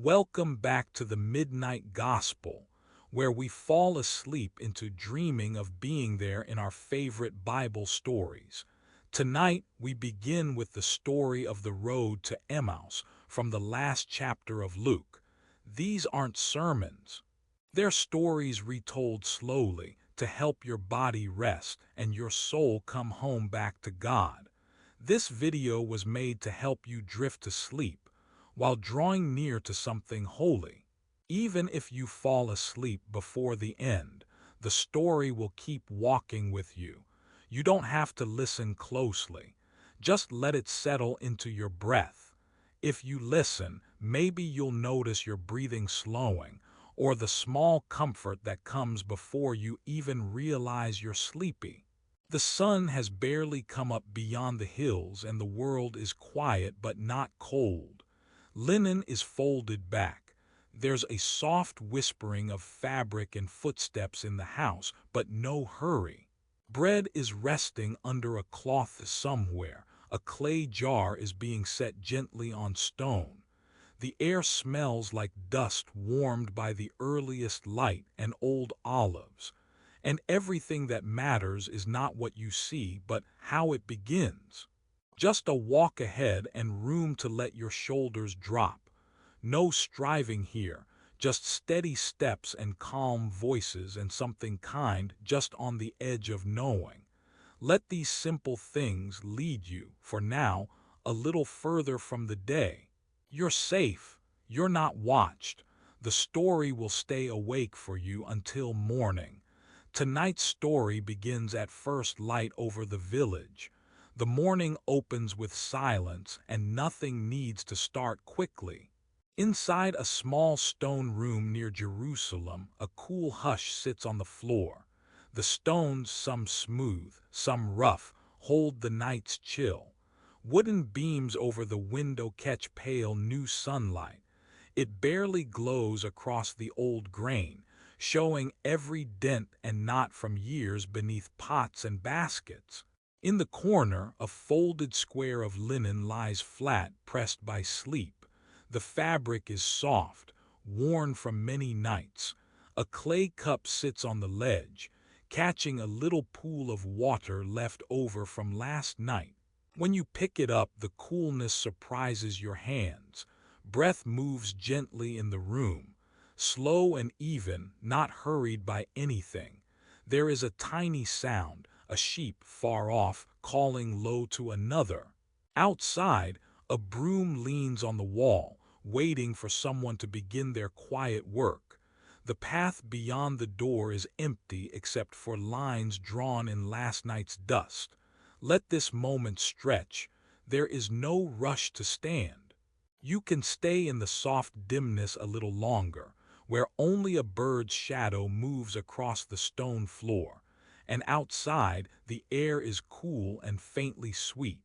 Welcome back to the Midnight Gospel, where we fall asleep into dreaming of being there in our favorite Bible stories. Tonight, we begin with the story of the road to Emmaus from the last chapter of Luke. These aren't sermons. They're stories retold slowly to help your body rest and your soul come home back to God. This video was made to help you drift to sleep while drawing near to something holy. Even if you fall asleep before the end, the story will keep walking with you. You don't have to listen closely. Just let it settle into your breath. If you listen, maybe you'll notice your breathing slowing, or the small comfort that comes before you even realize you're sleepy. The sun has barely come up beyond the hills and the world is quiet but not cold. Linen is folded back. There's a soft whispering of fabric and footsteps in the house, but no hurry. Bread is resting under a cloth somewhere. A clay jar is being set gently on stone. The air smells like dust warmed by the earliest light and old olives. And everything that matters is not what you see, but how it begins. Just a walk ahead and room to let your shoulders drop. No striving here, just steady steps and calm voices and something kind just on the edge of knowing. Let these simple things lead you, for now, a little further from the day. You're safe. You're not watched. The story will stay awake for you until morning. Tonight's story begins at first light over the village. The morning opens with silence and nothing needs to start quickly. Inside a small stone room near Jerusalem, a cool hush sits on the floor. The stones, some smooth, some rough, hold the night's chill. Wooden beams over the window catch pale new sunlight. It barely glows across the old grain, showing every dent and knot from years beneath pots and baskets. In the corner, a folded square of linen lies flat, pressed by sleep. The fabric is soft, worn from many nights. A clay cup sits on the ledge, catching a little pool of water left over from last night. When you pick it up, the coolness surprises your hands. Breath moves gently in the room, slow and even, not hurried by anything. There is a tiny sound, a sheep far off, calling low to another. Outside, a broom leans on the wall, waiting for someone to begin their quiet work. The path beyond the door is empty except for lines drawn in last night's dust. Let this moment stretch. There is no rush to stand. You can stay in the soft dimness a little longer, where only a bird's shadow moves across the stone floor. And outside, the air is cool and faintly sweet.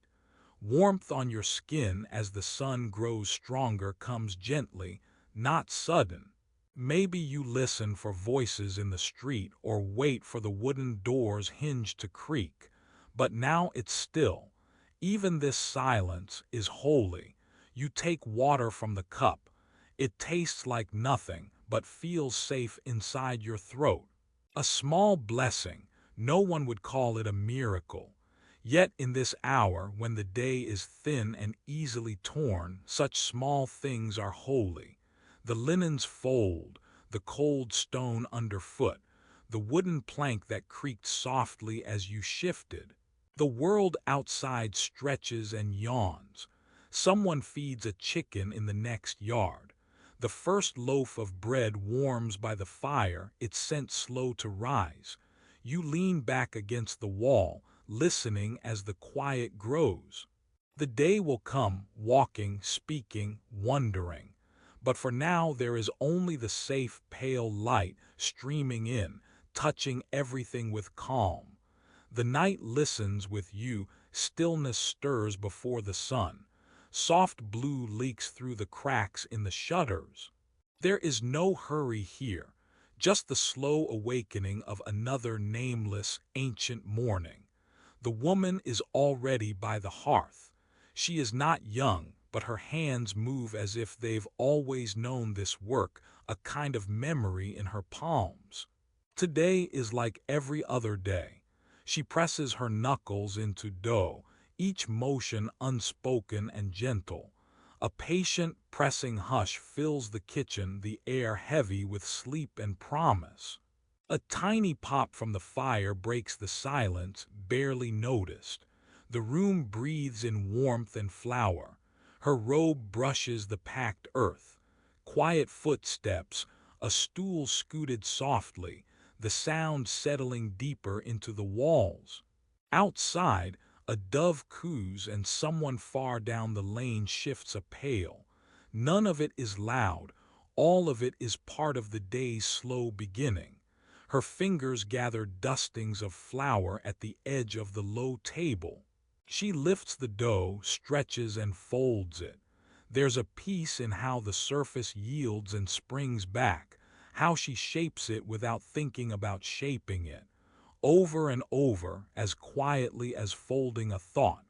Warmth on your skin as the sun grows stronger comes gently, not sudden. Maybe you listen for voices in the street or wait for the wooden door's hinge to creak. But now it's still. Even this silence is holy. You take water from the cup. It tastes like nothing, but feels safe inside your throat. A small blessing. No one would call it a miracle. Yet in this hour, when the day is thin and easily torn, such small things are holy. The linens fold, the cold stone underfoot, the wooden plank that creaked softly as you shifted. The world outside stretches and yawns. Someone feeds a chicken in the next yard. The first loaf of bread warms by the fire, its scent slow to rise. You lean back against the wall, listening as the quiet grows. The day will come, walking, speaking, wondering. But for now there is only the safe, pale light streaming in, touching everything with calm. The night listens with you, stillness stirs before the sun. Soft blue leaks through the cracks in the shutters. There is no hurry here, just the slow awakening of another nameless, ancient morning. The woman is already by the hearth. She is not young, but her hands move as if they've always known this work, a kind of memory in her palms. Today is like every other day. She presses her knuckles into dough, each motion unspoken and gentle. A patient, pressing hush fills the kitchen, the air heavy with sleep and promise. A tiny pop from the fire breaks the silence, barely noticed. The room breathes in warmth and flour. Her robe brushes the packed earth. Quiet footsteps, a stool scooted softly, the sound settling deeper into the walls. Outside, a dove coos and someone far down the lane shifts a pail. None of it is loud, all of it is part of the day's slow beginning. Her fingers gather dustings of flour at the edge of the low table. She lifts the dough, stretches and folds it. There's a peace in how the surface yields and springs back, how she shapes it without thinking about shaping it. Over and over, as quietly as folding a thought,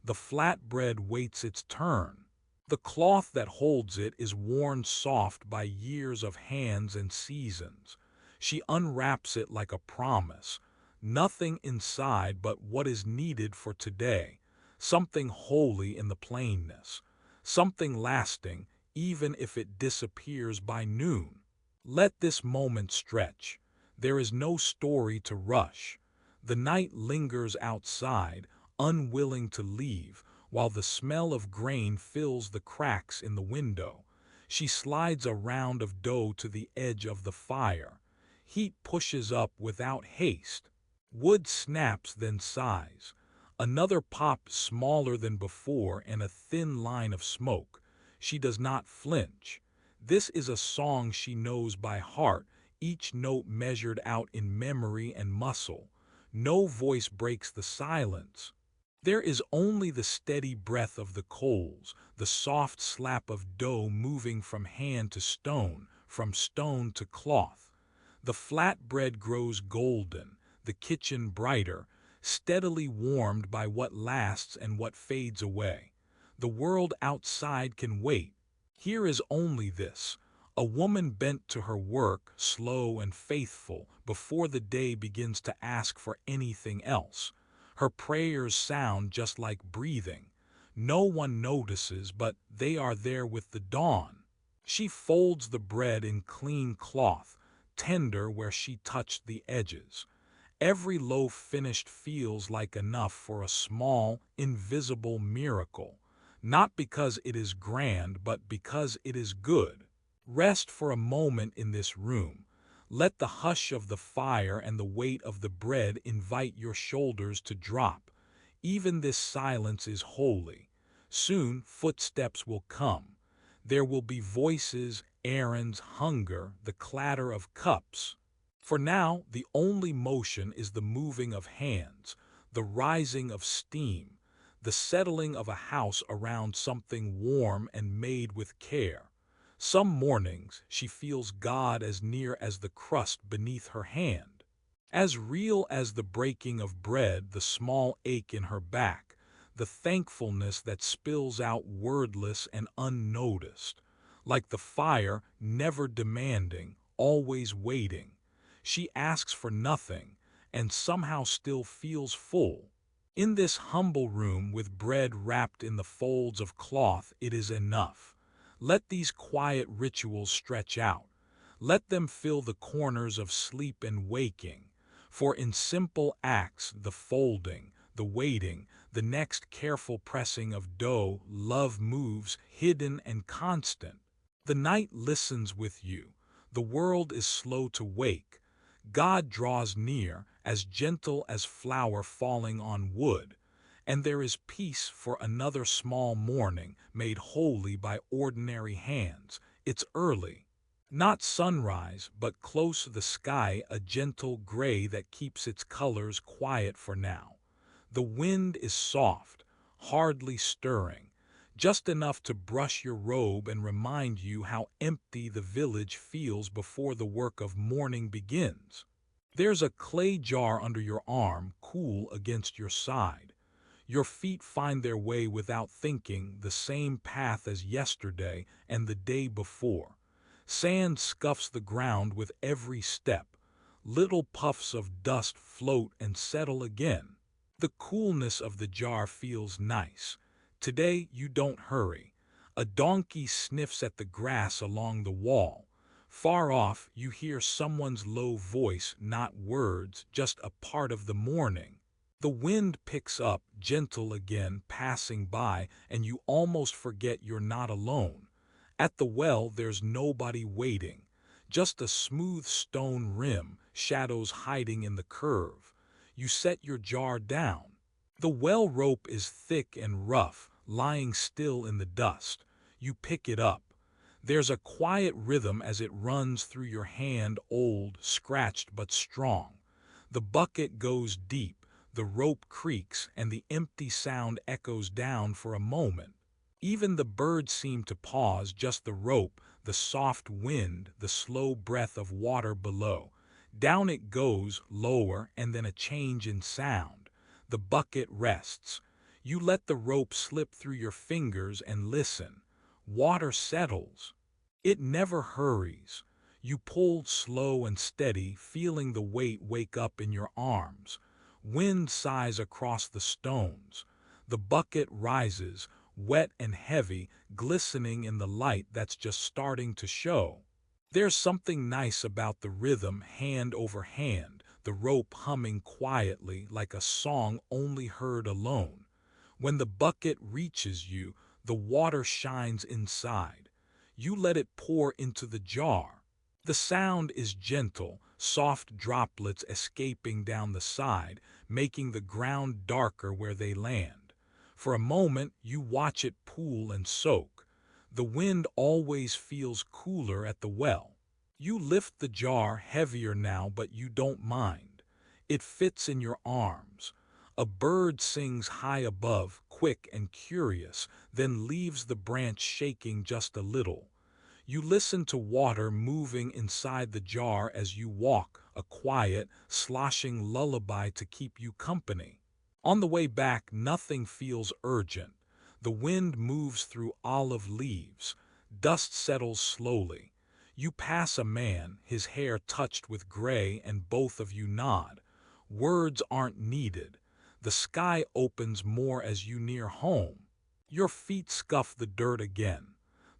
the flatbread waits its turn. The cloth that holds it is worn soft by years of hands and seasons. She unwraps it like a promise. Nothing inside but what is needed for today. Something holy in the plainness. Something lasting, even if it disappears by noon. Let this moment stretch. There is no story to rush. The night lingers outside, unwilling to leave, while the smell of grain fills the cracks in the window. She slides a round of dough to the edge of the fire. Heat pushes up without haste. Wood snaps, then sighs. Another pop smaller than before and a thin line of smoke. She does not flinch. This is a song she knows by heart, each note measured out in memory and muscle. No voice breaks the silence. There is only the steady breath of the coals, the soft slap of dough moving from hand to stone, from stone to cloth. The flatbread grows golden, the kitchen brighter, steadily warmed by what lasts and what fades away. The world outside can wait. Here is only this: a woman bent to her work, slow and faithful, before the day begins to ask for anything else. Her prayers sound just like breathing. No one notices, but they are there with the dawn. She folds the bread in clean cloth, tender where she touched the edges. Every loaf finished feels like enough for a small, invisible miracle, not because it is grand, but because it is good. Rest for a moment in this room. Let the hush of the fire and the weight of the bread invite your shoulders to drop. Even this silence is holy. Soon footsteps will come. There will be voices, errands, hunger, the clatter of cups. For now, the only motion is the moving of hands, the rising of steam, the settling of a house around something warm and made with care. Some mornings she feels God as near as the crust beneath her hand, as real as the breaking of bread, the small ache in her back, the thankfulness that spills out wordless and unnoticed. Like the fire, never demanding, always waiting. She asks for nothing, and somehow still feels full. In this humble room with bread wrapped in the folds of cloth, it is enough. Let these quiet rituals stretch out. Let them fill the corners of sleep and waking. For in simple acts, the folding, the waiting, the next careful pressing of dough, love moves, hidden and constant. The night listens with you. The world is slow to wake. God draws near, as gentle as flour falling on wood, and there is peace for another small morning made holy by ordinary hands. It's early. Not sunrise, but close the sky, a gentle gray that keeps its colors quiet for now. The wind is soft, hardly stirring, just enough to brush your robe and remind you how empty the village feels before the work of morning begins. There's a clay jar under your arm, cool against your side. Your feet find their way without thinking, the same path as yesterday and the day before. Sand scuffs the ground with every step. Little puffs of dust float and settle again. The coolness of the jar feels nice. Today you don't hurry. A donkey sniffs at the grass along the wall. Far off you hear someone's low voice, not words, just a part of the morning. The wind picks up, gentle again, passing by, and you almost forget you're not alone. At the well there's nobody waiting. Just a smooth stone rim, shadows hiding in the curve. You set your jar down. The well rope is thick and rough, lying still in the dust. You pick it up. There's a quiet rhythm as it runs through your hand, old, scratched but strong. The bucket goes deep, the rope creaks, and the empty sound echoes down for a moment. Even the birds seem to pause, just the rope, the soft wind, the slow breath of water below. Down it goes, lower, and then a change in sound. The bucket rests. You let the rope slip through your fingers and listen. Water settles. It never hurries. You pull slow and steady, feeling the weight wake up in your arms. Wind sighs across the stones. The bucket rises, wet and heavy, glistening in the light that's just starting to show. There's something nice about the rhythm, hand over hand, the rope humming quietly like a song only heard alone. When the bucket reaches you, the water shines inside. You let it pour into the jar. The sound is gentle, soft droplets escaping down the side, making the ground darker where they land. For a moment, you watch it pool and soak. The wind always feels cooler at the well. You lift the jar, heavier now, but you don't mind. It fits in your arms. A bird sings high above, quick and curious, then leaves the branch shaking just a little. You listen to water moving inside the jar as you walk, a quiet, sloshing lullaby to keep you company. On the way back, nothing feels urgent. The wind moves through olive leaves. Dust settles slowly. You pass a man, his hair touched with gray, and both of you nod. Words aren't needed. The sky opens more as you near home. Your feet scuff the dirt again.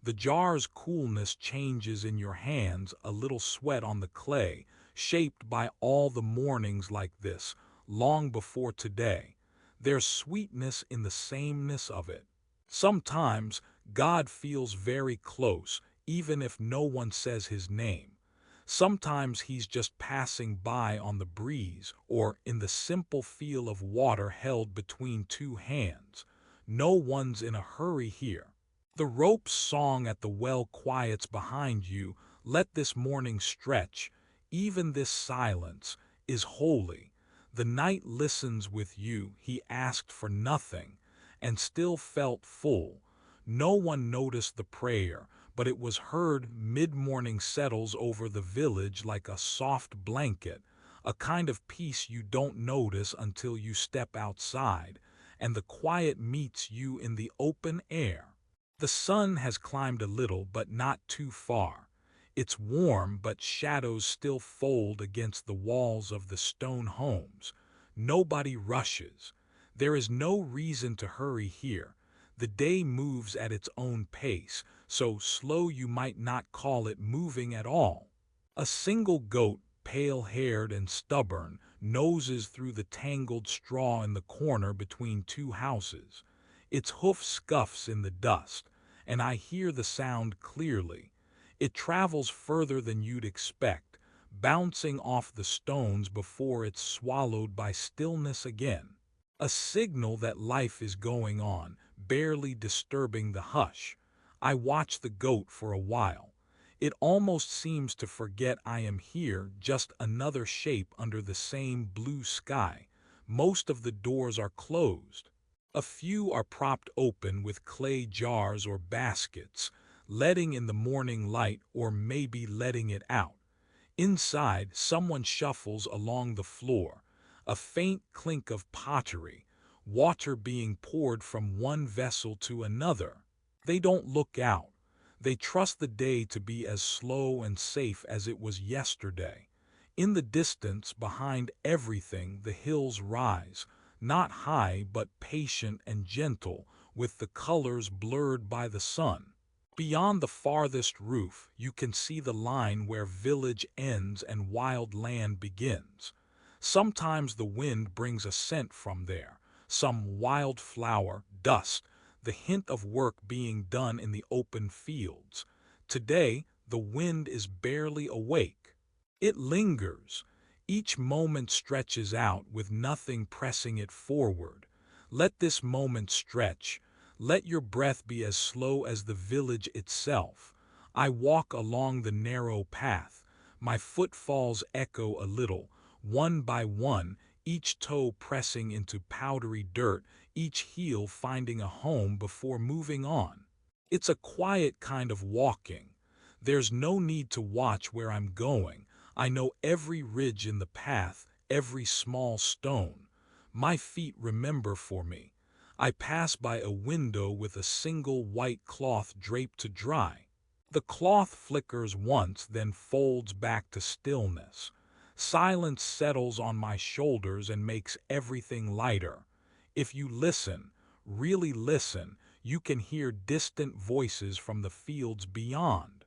The jar's coolness changes in your hands, a little sweat on the clay, shaped by all the mornings like this, long before today. There's sweetness in the sameness of it. Sometimes God feels very close, even if no one says his name. Sometimes he's just passing by on the breeze or in the simple feel of water held between two hands. No one's in a hurry here. The rope's song at the well quiets behind you. Let this morning stretch. Even this silence is holy. The night listens with you. He asked for nothing and still felt full. No one noticed the prayer, but it was heard. Mid-morning settles over the village like a soft blanket, a kind of peace you don't notice until you step outside, and the quiet meets you in the open air. The sun has climbed a little, but not too far. It's warm, but shadows still fold against the walls of the stone homes. Nobody rushes. There is no reason to hurry here. The day moves at its own pace, so slow you might not call it moving at all. A single goat, pale-haired and stubborn, noses through the tangled straw in the corner between two houses. Its hoof scuffs in the dust, and I hear the sound clearly. It travels further than you'd expect, bouncing off the stones before it's swallowed by stillness again. A signal that life is going on, barely disturbing the hush. I watch the goat for a while. It almost seems to forget I am here, just another shape under the same blue sky. Most of the doors are closed. A few are propped open with clay jars or baskets, letting in the morning light or maybe letting it out. Inside, someone shuffles along the floor, a faint clink of pottery. water being poured from one vessel to another. They don't look out. They trust the day to be as slow and safe as it was yesterday. In the distance, behind everything, the hills rise, not high but patient and gentle, with the colors blurred by the sun. Beyond the farthest roof, you can see the line where village ends and wild land begins. Sometimes the wind brings a scent from there, some wild flower, dust, the hint of work being done in the open fields. Today, the wind is barely awake. It lingers. Each moment stretches out with nothing pressing it forward. Let this moment stretch. Let your breath be as slow as the village itself. I walk along the narrow path. My footfalls echo a little, one by one, each toe pressing into powdery dirt, each heel finding a home before moving on. It's a quiet kind of walking. There's no need to watch where I'm going. I know every ridge in the path, every small stone. My feet remember for me. I pass by a window with a single white cloth draped to dry. The cloth flickers once, then folds back to stillness. Silence settles on my shoulders and makes everything lighter. If you listen, really listen, you can hear distant voices from the fields beyond.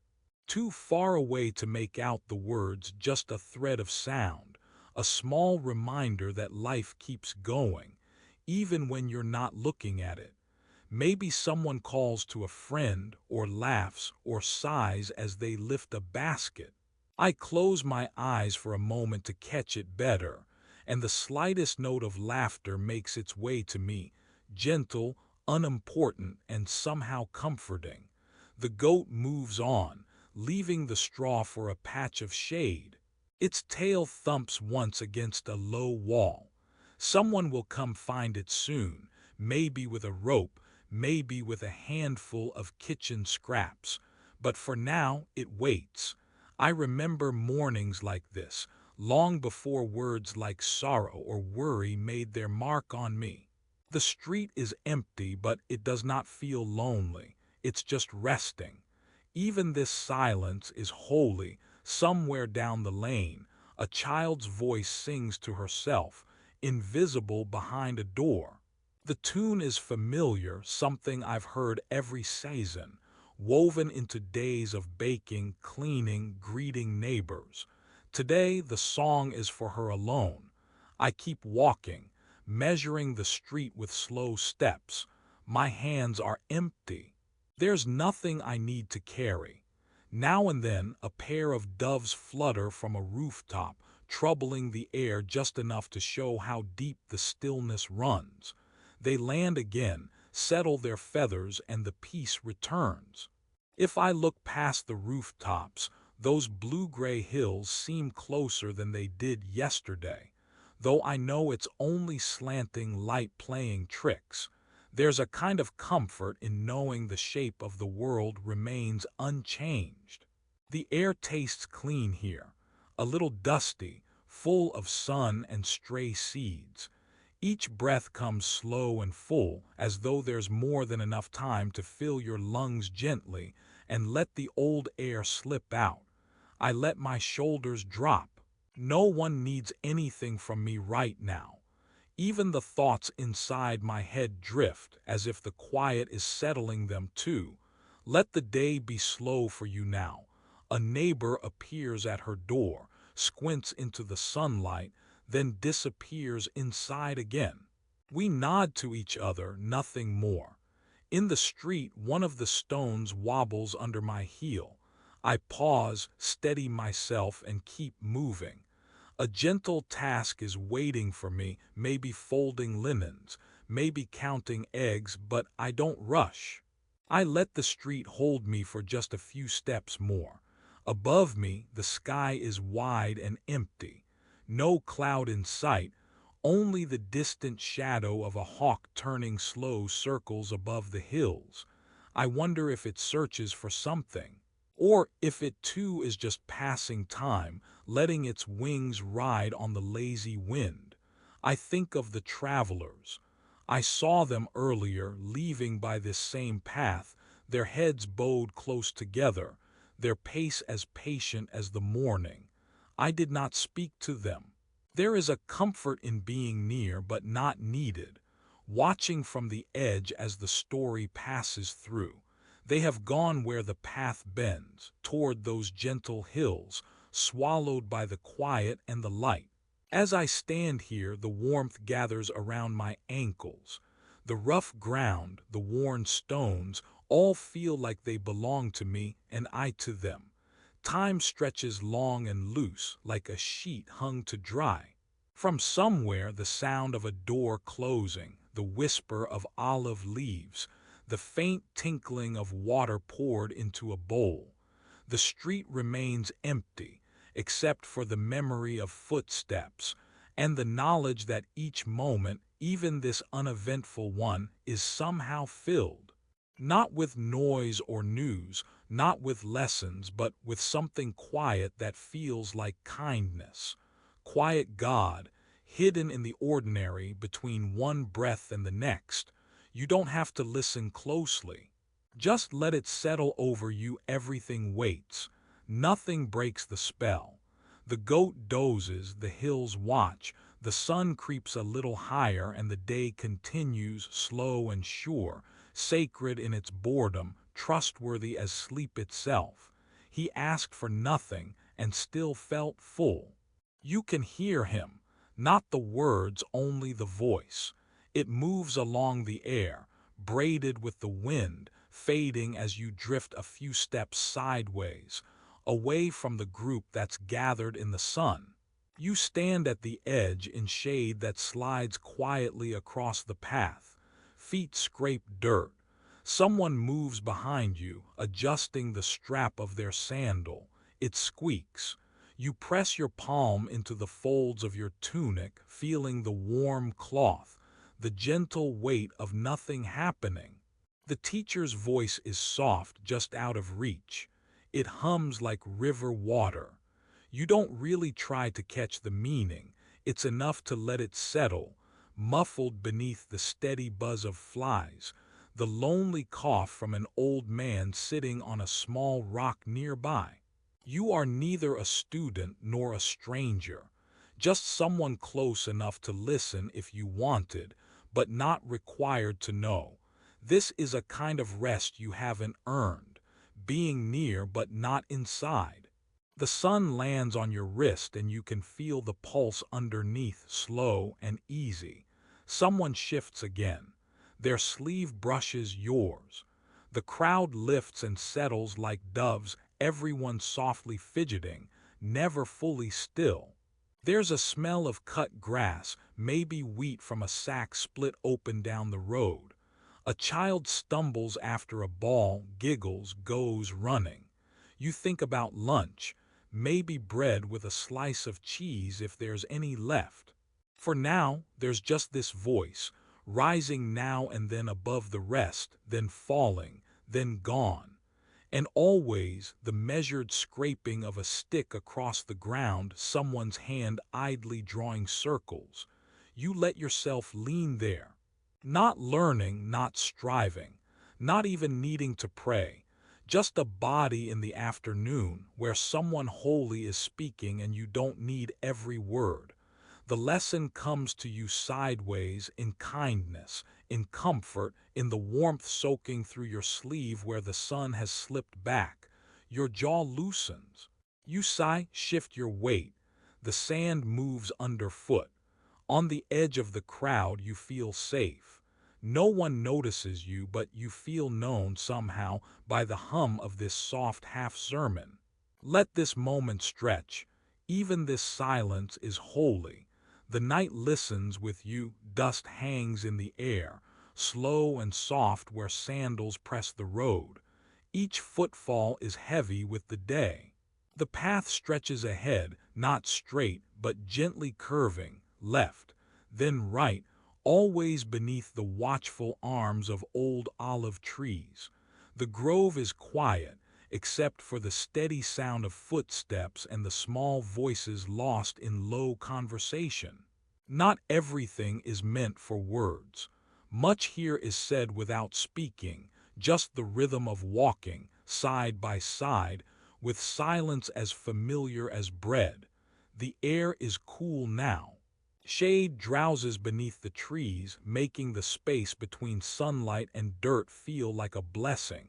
Too far away to make out the words, just a thread of sound, a small reminder that life keeps going, even when you're not looking at it. Maybe someone calls to a friend, or laughs, or sighs as they lift a basket. I close my eyes for a moment to catch it better, and the slightest note of laughter makes its way to me, gentle, unimportant, and somehow comforting. The goat moves on, leaving the straw for a patch of shade. Its tail thumps once against a low wall. Someone will come find it soon, maybe with a rope, maybe with a handful of kitchen scraps. But for now, it waits. I remember mornings like this, long before words like sorrow or worry made their mark on me. The street is empty, but it does not feel lonely. It's just resting. Even this silence is holy. Somewhere down the lane, a child's voice sings to herself, invisible behind a door. The tune is familiar, something I've heard every season, woven into days of baking, cleaning, greeting neighbors. Today, the song is for her alone. I keep walking, measuring the street with slow steps. My hands are empty. There's nothing I need to carry. Now and then, a pair of doves flutter from a rooftop, troubling the air just enough to show how deep the stillness runs. They land again, settle their feathers, and the peace returns. If I look past the rooftops, those blue-gray hills seem closer than they did yesterday, though I know it's only slanting light playing tricks. There's a kind of comfort in knowing the shape of the world remains unchanged. The air tastes clean here, a little dusty, full of sun and stray seeds. Each breath comes slow and full, as though there's more than enough time to fill your lungs gently and let the old air slip out. I let my shoulders drop. No one needs anything from me right now. Even the thoughts inside my head drift, as if the quiet is settling them too. Let the day be slow for you now. A neighbor appears at her door, squints into the sunlight, then disappears inside again. We nod to each other, nothing more. In the street, one of the stones wobbles under my heel. I pause, steady myself, and keep moving. A gentle task is waiting for me, maybe folding linens, maybe counting eggs, but I don't rush. I let the street hold me for just a few steps more. Above me, the sky is wide and empty. No cloud in sight, only the distant shadow of a hawk turning slow circles above the hills. I wonder if it searches for something, or if it too is just passing time, letting its wings ride on the lazy wind. I think of the travelers. I saw them earlier, leaving by this same path, their heads bowed close together, their pace as patient as the morning. I did not speak to them. There is a comfort in being near but not needed, watching from the edge as the story passes through. They have gone where the path bends, toward those gentle hills, swallowed by the quiet and the light. As I stand here, the warmth gathers around my ankles. The rough ground, the worn stones, all feel like they belong to me and I to them. Time stretches long and loose, like a sheet hung to dry. From somewhere, the sound of a door closing, the whisper of olive leaves, the faint tinkling of water poured into a bowl. The street remains empty, except for the memory of footsteps, and the knowledge that each moment, even this uneventful one, is somehow filled. Not with noise or news, not with lessons, but with something quiet that feels like kindness. Quiet God, hidden in the ordinary between one breath and the next. You don't have to listen closely. Just let it settle over you. Everything waits. Nothing breaks the spell. The goat dozes, the hills watch, the sun creeps a little higher, and the day continues slow and sure, sacred in its boredom, trustworthy as sleep itself. He asked for nothing and still felt full. You can hear him, not the words, only the voice. It moves along the air, braided with the wind, fading as you drift a few steps sideways, away from the group that's gathered in the sun. You stand at the edge in shade that slides quietly across the path. Feet scrape dirt. Someone moves behind you, adjusting the strap of their sandal. It squeaks. You press your palm into the folds of your tunic, feeling the warm cloth, the gentle weight of nothing happening. The teacher's voice is soft, just out of reach. It hums like river water. You don't really try to catch the meaning. It's enough to let it settle, muffled beneath the steady buzz of flies, the lonely cough from an old man sitting on a small rock nearby. You are neither a student nor a stranger, just someone close enough to listen if you wanted, but not required to know. This is a kind of rest you haven't earned, being near but not inside. The sun lands on your wrist and you can feel the pulse underneath, slow and easy. Someone shifts again. Their sleeve brushes yours. The crowd lifts and settles like doves, everyone softly fidgeting, never fully still. There's a smell of cut grass, maybe wheat from a sack split open down the road. A child stumbles after a ball, giggles, goes running. You think about lunch, maybe bread with a slice of cheese if there's any left. For now, there's just this voice, rising now and then above the rest, then falling, then gone. And always the measured scraping of a stick across the ground, someone's hand idly drawing circles. You let yourself lean there. Not learning, not striving, not even needing to pray. Just a body in the afternoon where someone holy is speaking and you don't need every word. The lesson comes to you sideways, in kindness, in comfort, in the warmth soaking through your sleeve where the sun has slipped back. Your jaw loosens. You sigh, shift your weight. The sand moves underfoot. On the edge of the crowd you feel safe. No one notices you, but you feel known somehow by the hum of this soft half-sermon. Let this moment stretch. Even this silence is holy. The night listens with you, dust hangs in the air, slow and soft where sandals press the road. Each footfall is heavy with the day. The path stretches ahead, not straight, but gently curving, left, then right, always beneath the watchful arms of old olive trees. The grove is quiet, except for the steady sound of footsteps and the small voices lost in low conversation. Not everything is meant for words. Much here is said without speaking, just the rhythm of walking, side by side, with silence as familiar as bread. The air is cool now. Shade drowses beneath the trees, making the space between sunlight and dirt feel like a blessing.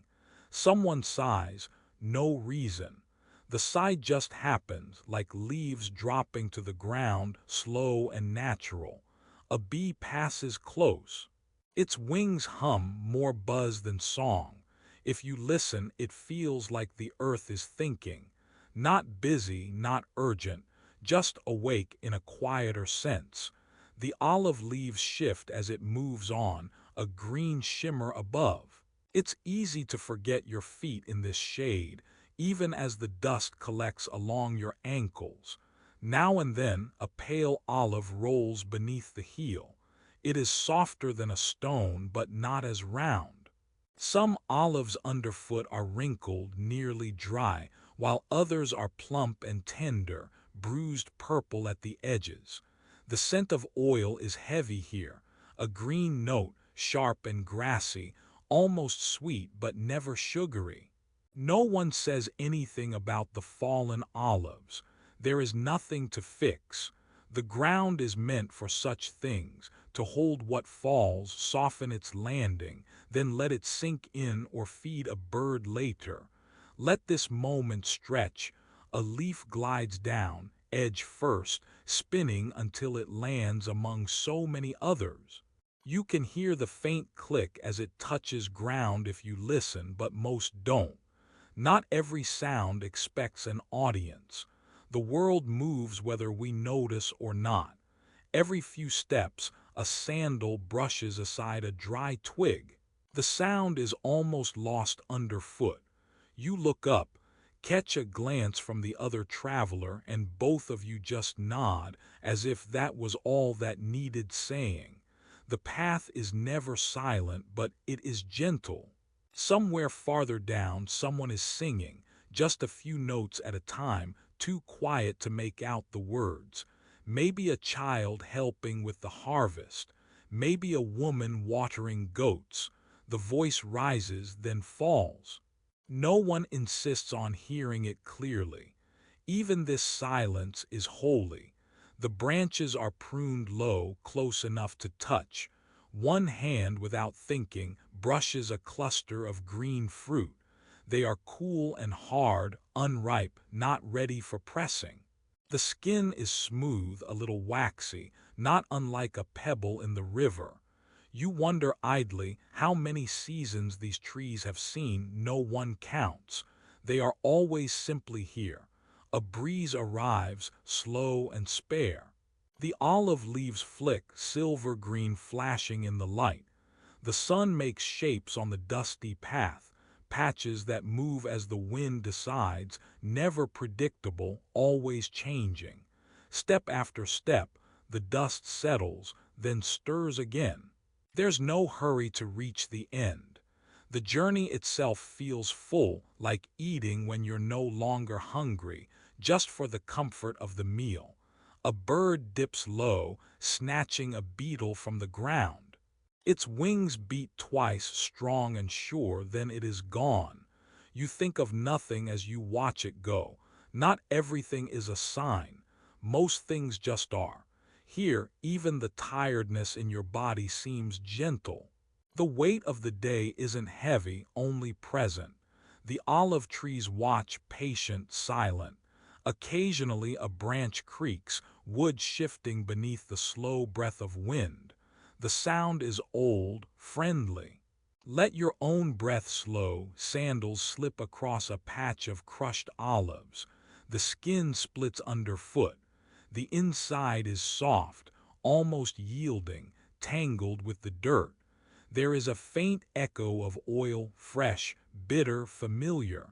Someone sighs, no reason. The sigh just happens, like leaves dropping to the ground, slow and natural. A bee passes close. Its wings hum, more buzz than song. If you listen, it feels like the earth is thinking. Not busy, not urgent, just awake in a quieter sense. The olive leaves shift as it moves on, a green shimmer above. It's easy to forget your feet in this shade, even as the dust collects along your ankles. Now and then, a pale olive rolls beneath the heel. It is softer than a stone, but not as round. Some olives underfoot are wrinkled, nearly dry, while others are plump and tender, bruised purple at the edges. The scent of oil is heavy here, a green note, sharp and grassy, almost sweet but never sugary. No one says anything about the fallen olives. There is nothing to fix. The ground is meant for such things, to hold what falls, soften its landing, then let it sink in or feed a bird later. Let this moment stretch. A leaf glides down, edge first, spinning until it lands among so many others. You can hear the faint click as it touches ground if you listen, but most don't. Not every sound expects an audience. The world moves whether we notice or not. Every few steps, a sandal brushes aside a dry twig. The sound is almost lost underfoot. You look up, catch a glance from the other traveler, and both of you just nod, as if that was all that needed saying. The path is never silent, but it is gentle. Somewhere farther down, someone is singing, just a few notes at a time, too quiet to make out the words. Maybe a child helping with the harvest. Maybe a woman watering goats. The voice rises, then falls. No one insists on hearing it clearly. Even this silence is holy. The branches are pruned low, close enough to touch. One hand, without thinking, brushes a cluster of green fruit. They are cool and hard, unripe, not ready for pressing. The skin is smooth, a little waxy, not unlike a pebble in the river. You wonder idly how many seasons these trees have seen. No one counts. They are always simply here. A breeze arrives, slow and spare. The olive leaves flick, silver-green flashing in the light. The sun makes shapes on the dusty path, patches that move as the wind decides, never predictable, always changing. Step after step, the dust settles, then stirs again. There's no hurry to reach the end. The journey itself feels full, like eating when you're no longer hungry, just for the comfort of the meal. A bird dips low, snatching a beetle from the ground. Its wings beat twice, strong and sure, then it is gone. You think of nothing as you watch it go. Not everything is a sign. Most things just are. Here, even the tiredness in your body seems gentle. The weight of the day isn't heavy, only present. The olive trees watch, patient, silent. Occasionally a branch creaks, wood shifting beneath the slow breath of wind. The sound is old, friendly. Let your own breath slow, sandals slip across a patch of crushed olives. The skin splits underfoot. The inside is soft, almost yielding, tangled with the dirt. There is a faint echo of oil, fresh, bitter, familiar.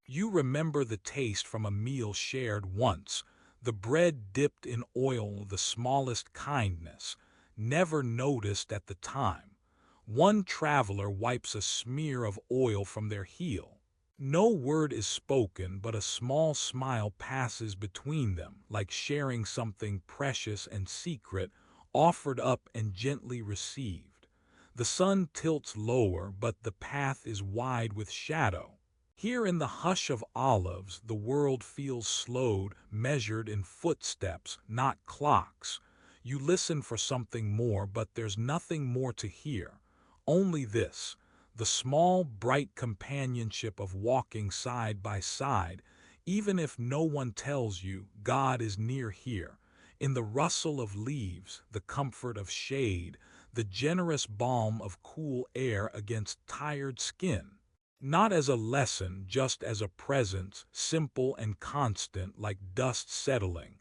You remember the taste from a meal shared once, the bread dipped in oil, the smallest kindness, never noticed at the time. One traveler wipes a smear of oil from their heel. No word is spoken, but a small smile passes between them, like sharing something precious and secret, offered up and gently received. The sun tilts lower, but the path is wide with shadow. Here in the hush of olives, the world feels slowed, measured in footsteps, not clocks. You listen for something more, but there's nothing more to hear. Only this, the small, bright companionship of walking side by side, even if no one tells you God is near here. In the rustle of leaves, the comfort of shade, the generous balm of cool air against tired skin. Not as a lesson, just as a presence, simple and constant, like dust settling,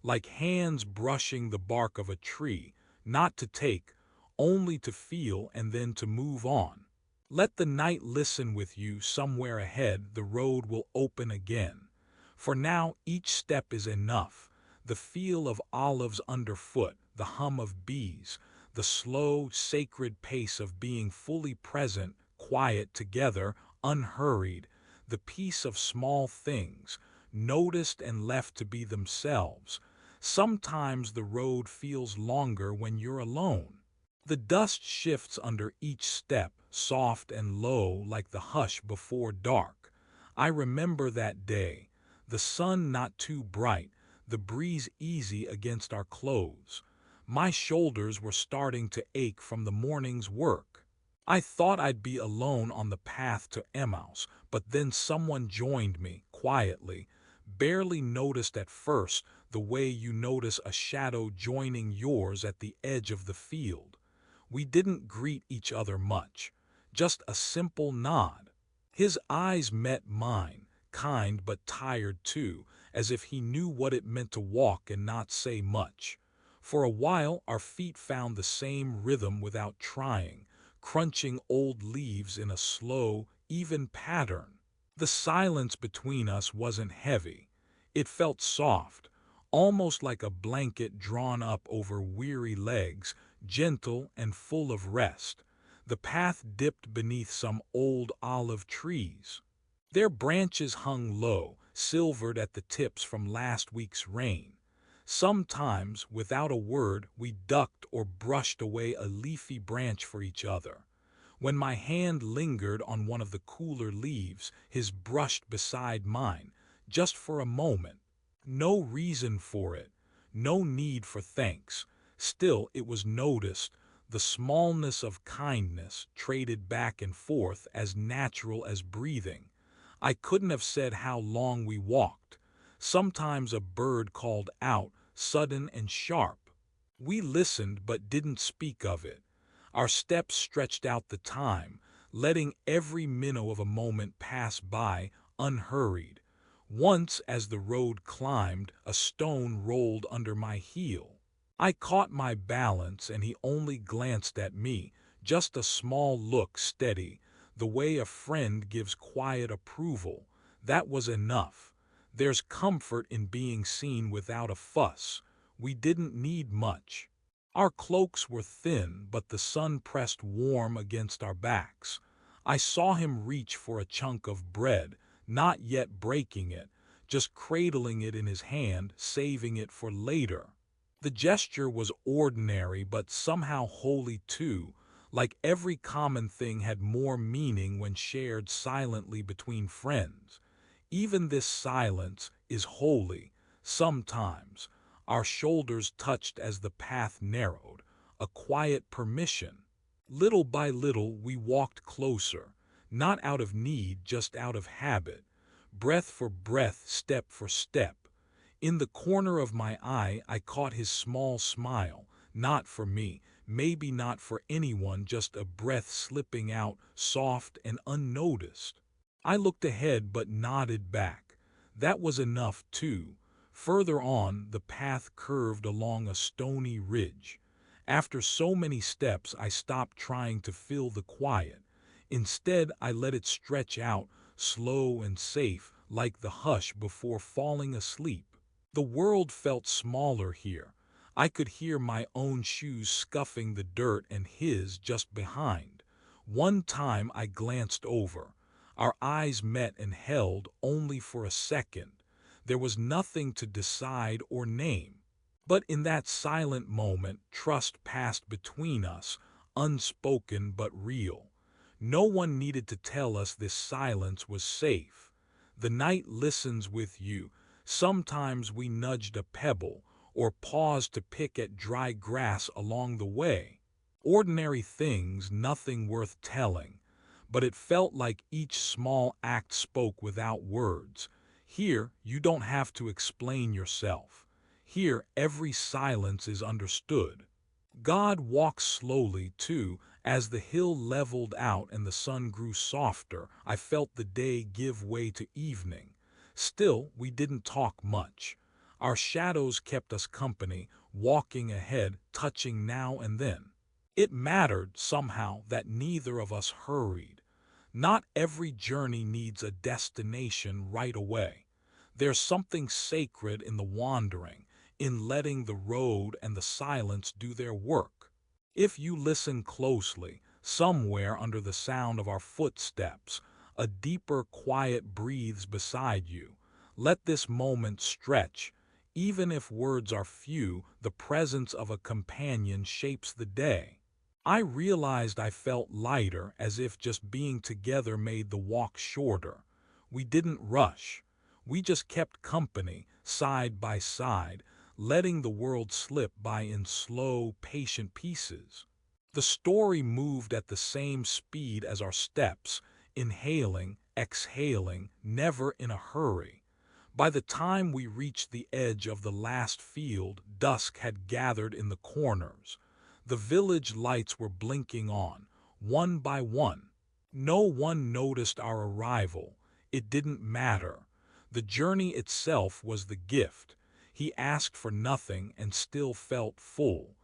like hands brushing the bark of a tree, not to take, only to feel and then to move on. Let the night listen with you. Somewhere ahead the road will open again. For now each step is enough. The feel of olives underfoot, the hum of bees, the slow, sacred pace of being fully present, quiet together, unhurried, the peace of small things, noticed and left to be themselves. Sometimes the road feels longer when you're alone. The dust shifts under each step, soft and low like the hush before dark. I remember that day, the sun not too bright, the breeze easy against our clothes. My shoulders were starting to ache from the morning's work. I thought I'd be alone on the path to Emmaus, but then someone joined me, quietly, barely noticed at first, the way you notice a shadow joining yours at the edge of the field. We didn't greet each other much, just a simple nod. His eyes met mine, kind but tired too, as if he knew what it meant to walk and not say much. For a while our feet found the same rhythm without trying, crunching old leaves in a slow, even pattern. The silence between us wasn't heavy. It felt soft, almost like a blanket drawn up over weary legs, gentle and full of rest. The path dipped beneath some old olive trees. Their branches hung low, silvered at the tips from last week's rain. Sometimes, without a word, we ducked or brushed away a leafy branch for each other. When my hand lingered on one of the cooler leaves, his brushed beside mine, just for a moment. No reason for it, no need for thanks. Still it was noticed, the smallness of kindness traded back and forth as natural as breathing. I couldn't have said how long we walked. Sometimes a bird called out, sudden and sharp. We listened but didn't speak of it. Our steps stretched out the time, letting every minnow of a moment pass by, unhurried. Once, as the road climbed, a stone rolled under my heel. I caught my balance and he only glanced at me, just a small look, steady, the way a friend gives quiet approval. That was enough. There's comfort in being seen without a fuss. We didn't need much. Our cloaks were thin, but the sun pressed warm against our backs. I saw him reach for a chunk of bread, not yet breaking it, just cradling it in his hand, saving it for later. The gesture was ordinary but somehow holy too, like every common thing had more meaning when shared silently between friends. Even this silence is holy, sometimes. Our shoulders touched as the path narrowed, a quiet permission. Little by little we walked closer, not out of need, just out of habit, breath for breath, step for step. In the corner of my eye I caught his small smile, not for me, maybe not for anyone, just a breath slipping out, soft and unnoticed. I looked ahead but nodded back. That was enough too. Further on, the path curved along a stony ridge. After so many steps, I stopped trying to fill the quiet. Instead, I let it stretch out, slow and safe, like the hush before falling asleep. The world felt smaller here. I could hear my own shoes scuffing the dirt and his just behind. One time I glanced over. Our eyes met and held only for a second. There was nothing to decide or name. But in that silent moment, trust passed between us, unspoken but real. No one needed to tell us this silence was safe. The night listens with you. Sometimes we nudged a pebble or paused to pick at dry grass along the way. Ordinary things, nothing worth telling, but it felt like each small act spoke without words. Here, you don't have to explain yourself. Here, every silence is understood. God walked slowly, too. As the hill leveled out and the sun grew softer, I felt the day give way to evening. Still, we didn't talk much. Our shadows kept us company, walking ahead, touching now and then. It mattered, somehow, that neither of us hurried. Not every journey needs a destination right away. There's something sacred in the wandering, in letting the road and the silence do their work. If you listen closely, somewhere under the sound of our footsteps, a deeper quiet breathes beside you. Let this moment stretch. Even if words are few, the presence of a companion shapes the day. I realized I felt lighter, as if just being together made the walk shorter. We didn't rush. We just kept company, side by side, letting the world slip by in slow, patient pieces. The story moved at the same speed as our steps, inhaling, exhaling, never in a hurry. By the time we reached the edge of the last field, dusk had gathered in the corners. The village lights were blinking on, one by one. No one noticed our arrival. It didn't matter. The journey itself was the gift. He asked for nothing and still felt full.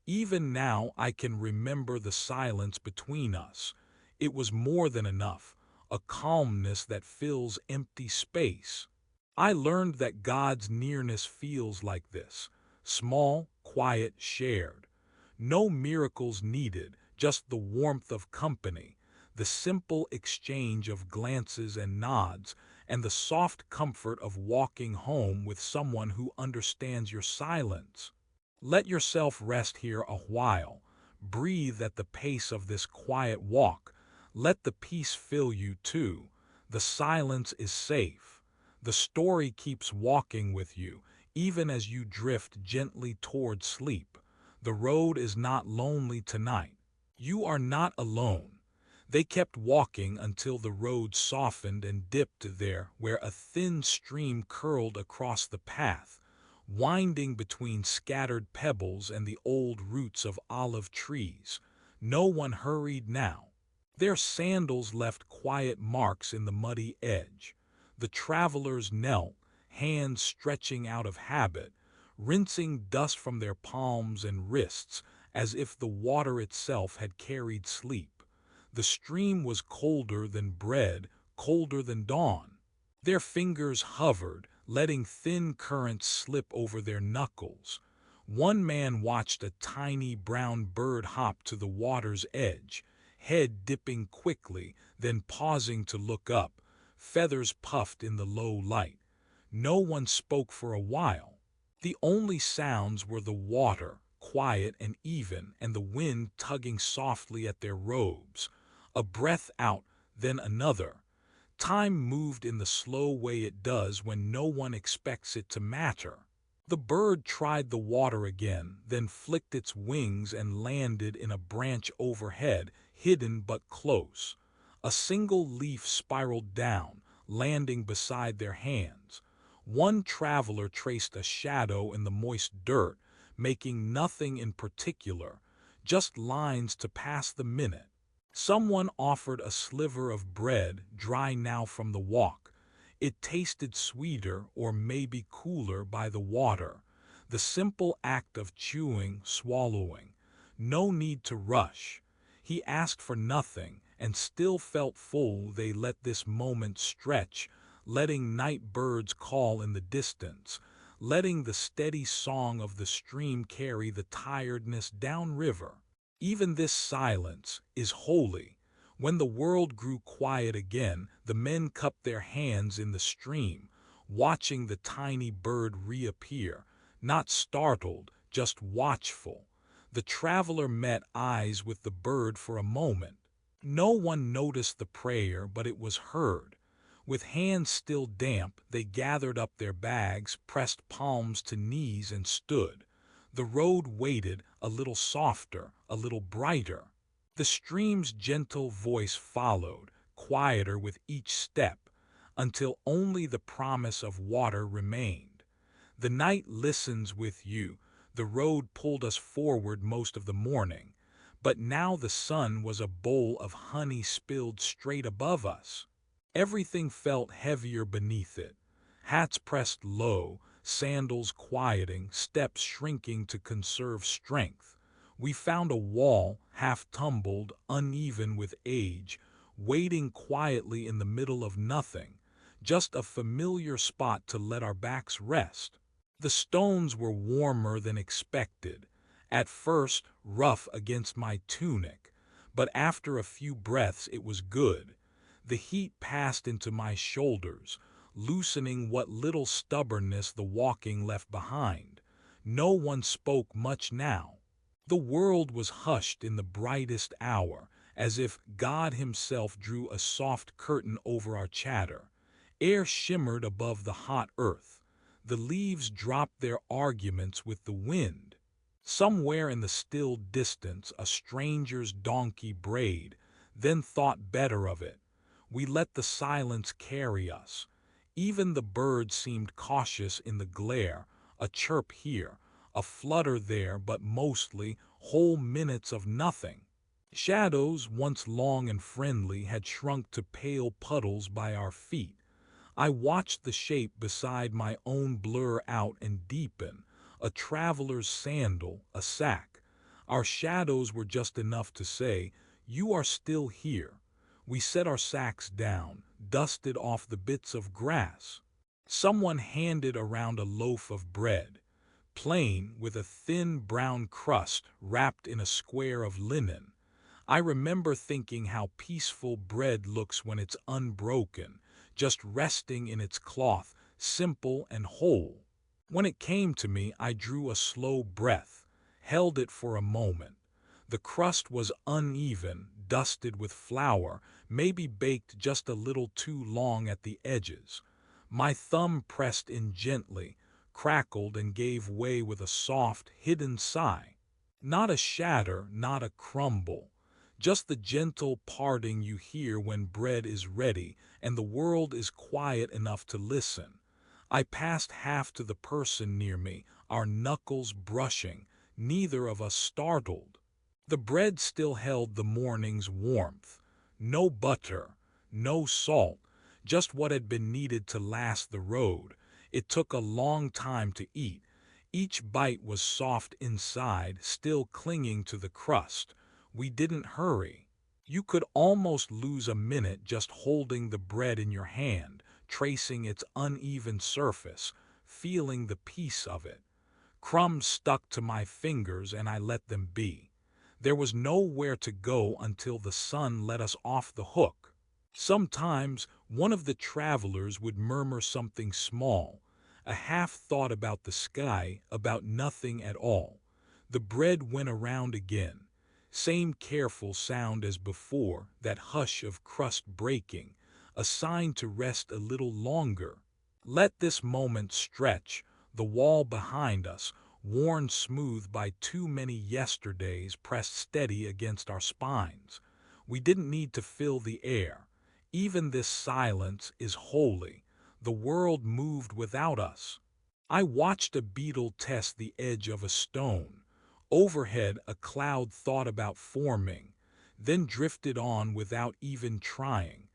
Even now I can remember the silence between us. It was more than enough, a calmness that fills empty space. I learned that God's nearness feels like this, small, quiet, shared. No miracles needed, just the warmth of company, the simple exchange of glances and nods, and the soft comfort of walking home with someone who understands your silence. Let yourself rest here a while. Breathe at the pace of this quiet walk. Let the peace fill you too. The silence is safe. The story keeps walking with you, even as you drift gently toward sleep. The road is not lonely tonight. You are not alone. They kept walking until the road softened and dipped there where a thin stream curled across the path, winding between scattered pebbles and the old roots of olive trees. No one hurried now. Their sandals left quiet marks in the muddy edge. The travelers knelt, hands stretching out of habit, rinsing dust from their palms and wrists as if the water itself had carried sleep. The stream was colder than bread, colder than dawn. Their fingers hovered, letting thin currents slip over their knuckles. One man watched a tiny brown bird hop to the water's edge, head dipping quickly, then pausing to look up, feathers puffed in the low light. No one spoke for a while. The only sounds were the water, quiet and even, and the wind tugging softly at their robes. A breath out, then another. Time moved in the slow way it does when no one expects it to matter. The bird tried the water again, then flicked its wings and landed in a branch overhead, hidden but close. A single leaf spiraled down, landing beside their hands. One traveler traced a shadow in the moist dirt, making nothing in particular, just lines to pass the minute. Someone offered a sliver of bread, dry now from the walk. It tasted sweeter or maybe cooler by the water. The simple act of chewing, swallowing. No need to rush. He asked for nothing and still felt full. They let this moment stretch, letting night birds call in the distance, letting the steady song of the stream carry the tiredness downriver. Even this silence is holy. When the world grew quiet again, the men cupped their hands in the stream, watching the tiny bird reappear, not startled, just watchful. The traveler met eyes with the bird for a moment. No one noticed the prayer, but it was heard. With hands still damp, they gathered up their bags, pressed palms to knees, and stood. The road waited, a little softer, a little brighter. The stream's gentle voice followed, quieter with each step, until only the promise of water remained. The night listens with you. The road pulled us forward most of the morning, but now the sun was a bowl of honey spilled straight above us. Everything felt heavier beneath it. Hats pressed low, sandals quieting, steps shrinking to conserve strength. We found a wall, half tumbled, uneven with age, waiting quietly in the middle of nothing, just a familiar spot to let our backs rest. The stones were warmer than expected, at first rough against my tunic, but after a few breaths it was good. The heat passed into my shoulders, loosening what little stubbornness the walking left behind. No one spoke much now. The world was hushed in the brightest hour, as if God himself drew a soft curtain over our chatter. Air shimmered above the hot earth. The leaves dropped their arguments with the wind. Somewhere in the still distance a stranger's donkey brayed, then thought better of it. We let the silence carry us. Even the birds seemed cautious in the glare, a chirp here, a flutter there, but mostly whole minutes of nothing. Shadows, once long and friendly, had shrunk to pale puddles by our feet. I watched the shape beside my own blur out and deepen, a traveler's sandal, a sack. Our shadows were just enough to say, "You are still here." We set our sacks down, dusted off the bits of grass. Someone handed around a loaf of bread, plain with a thin brown crust wrapped in a square of linen. I remember thinking how peaceful bread looks when it's unbroken, just resting in its cloth, simple and whole. When it came to me, I drew a slow breath, held it for a moment. The crust was uneven, dusted with flour, maybe baked just a little too long at the edges. My thumb pressed in gently, crackled, and gave way with a soft, hidden sigh. Not a shatter, not a crumble. Just the gentle parting you hear when bread is ready and the world is quiet enough to listen. I passed half to the person near me, our knuckles brushing, neither of us startled. The bread still held the morning's warmth. No butter, no salt, just what had been needed to last the road. It took a long time to eat. Each bite was soft inside, still clinging to the crust. We didn't hurry. You could almost lose a minute just holding the bread in your hand, tracing its uneven surface, feeling the peace of it. Crumbs stuck to my fingers and I let them be. There was nowhere to go until the sun let us off the hook. Sometimes one of the travelers would murmur something small, a half thought about the sky, about nothing at all. The bread went around again. Same careful sound as before, that hush of crust breaking, a sign to rest a little longer. Let this moment stretch, the wall behind us, worn smooth by too many yesterdays, pressed steady against our spines. We didn't need to fill the air. Even this silence is holy. The world moved without us. I watched a beetle test the edge of a stone. Overhead, a cloud thought about forming, then drifted on without even trying.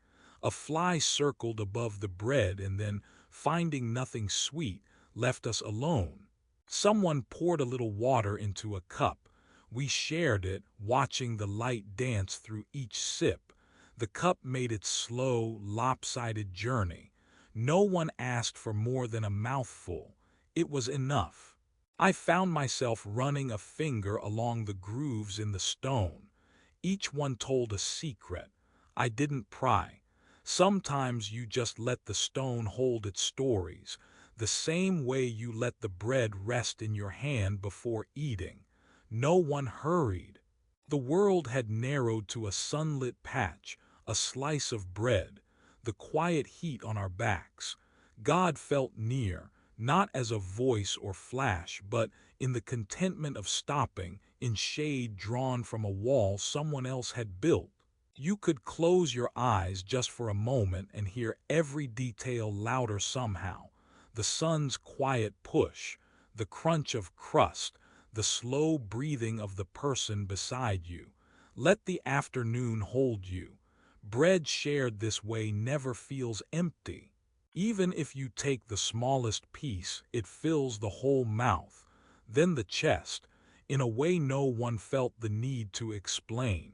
A fly circled above the bread and then, finding nothing sweet, left us alone. Someone poured a little water into a cup. We shared it, watching the light dance through each sip. The cup made its slow, lopsided journey. No one asked for more than a mouthful. It was enough. I found myself running a finger along the grooves in the stone. Each one told a secret. I didn't pry. Sometimes you just let the stone hold its stories, the same way you let the bread rest in your hand before eating. No one hurried. The world had narrowed to a sunlit patch, a slice of bread, the quiet heat on our backs. God felt near, not as a voice or flash, but in the contentment of stopping, in shade drawn from a wall someone else had built. You could close your eyes just for a moment and hear every detail louder somehow. The sun's quiet push, the crunch of crust, the slow breathing of the person beside you. Let the afternoon hold you. Bread shared this way never feels empty. Even if you take the smallest piece, it fills the whole mouth. Then the chest, in a way no one felt the need to explain.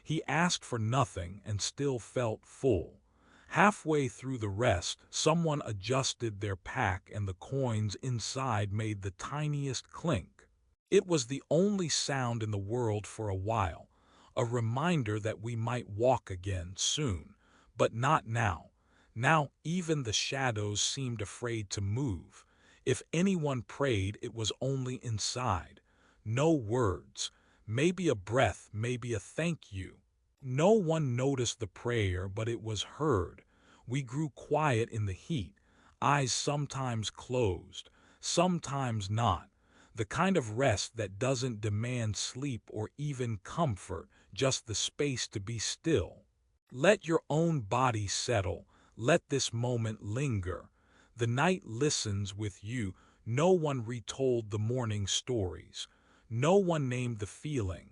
He asked for nothing and still felt full. Halfway through the rest, someone adjusted their pack and the coins inside made the tiniest clink. It was the only sound in the world for a while, a reminder that we might walk again soon, but not now. Now even the shadows seemed afraid to move. If anyone prayed, it was only inside. No words. Maybe a breath, maybe a thank you. No one noticed the prayer, but it was heard. We grew quiet in the heat, eyes sometimes closed, sometimes not. The kind of rest that doesn't demand sleep or even comfort, just the space to be still. Let your own body settle. Let this moment linger. The night listens with you. No one retold the morning stories. No one named the feeling.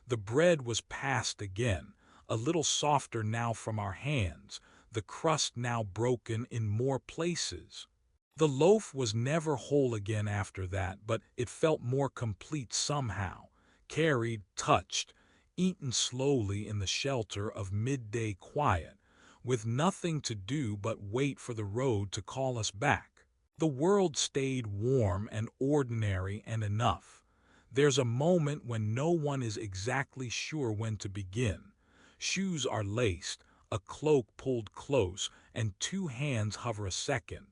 The bread was passed again, a little softer now from our hands, the crust now broken in more places. The loaf was never whole again after that, but it felt more complete somehow, carried, touched, eaten slowly in the shelter of midday quiet, with nothing to do but wait for the road to call us back. The world stayed warm and ordinary and enough. There's a moment when no one is exactly sure when to begin. Shoes are laced, a cloak pulled close, and two hands hover a second.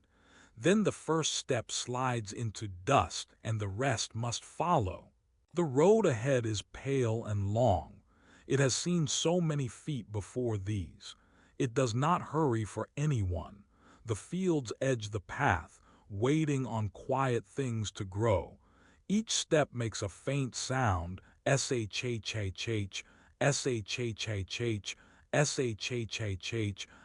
Then the first step slides into dust and the rest must follow. The road ahead is pale and long. It has seen so many feet before these. It does not hurry for anyone. The fields edge the path, waiting on quiet things to grow. Each step makes a faint sound, shhh, shhh, shhh,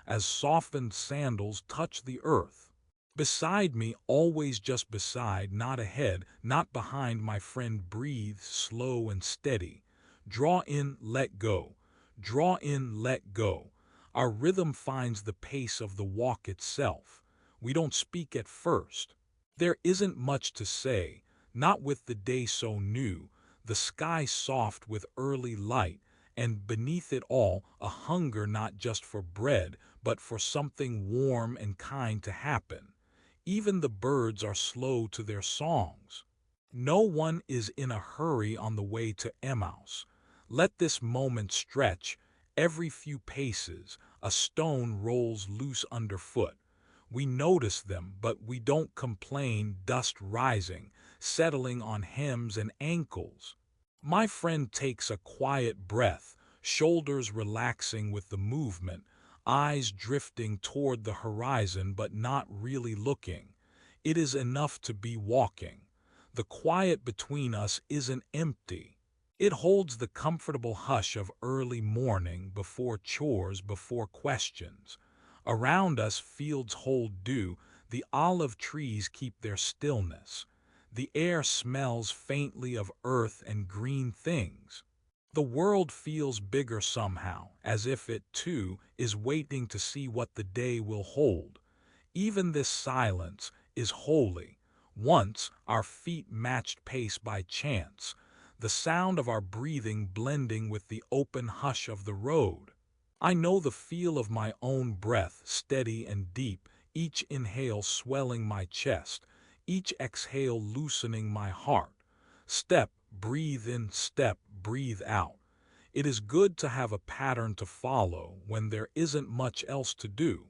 as softened sandals touch the earth. Beside me, always just beside, not ahead, not behind, my friend breathes slow and steady. Draw in, let go. Draw in, let go. Our rhythm finds the pace of the walk itself. We don't speak at first. There isn't much to say, not with the day so new, the sky soft with early light, and beneath it all a hunger not just for bread, but for something warm and kind to happen. Even the birds are slow to their songs. No one is in a hurry on the way to Emmaus. Let this moment stretch. Every few paces, a stone rolls loose underfoot. We notice them, but we don't complain, dust rising, settling on hems and ankles. My friend takes a quiet breath, shoulders relaxing with the movement, eyes drifting toward the horizon but not really looking. It is enough to be walking. The quiet between us isn't empty. It holds the comfortable hush of early morning, before chores, before questions. Around us fields hold dew, the olive trees keep their stillness. The air smells faintly of earth and green things. The world feels bigger somehow, as if it too is waiting to see what the day will hold. Even this silence is holy. Once our feet matched pace by chance, the sound of our breathing blending with the open hush of the road. I know the feel of my own breath, steady and deep, each inhale swelling my chest, each exhale loosening my heart. Step, breathe in, step, breathe out. It is good to have a pattern to follow when there isn't much else to do.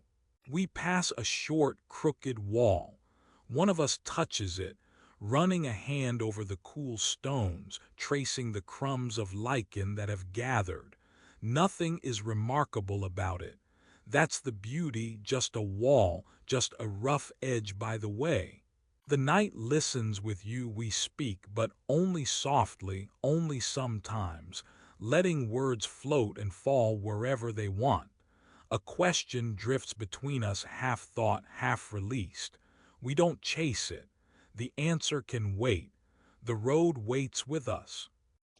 We pass a short, crooked wall. One of us touches it, running a hand over the cool stones, tracing the crumbs of lichen that have gathered. Nothing is remarkable about it. That's the beauty, just a wall, just a rough edge by the way. The night listens with you we speak, but only softly, only sometimes, letting words float and fall wherever they want. A question drifts between us, half thought, half released. We don't chase it. The answer can wait. The road waits with us.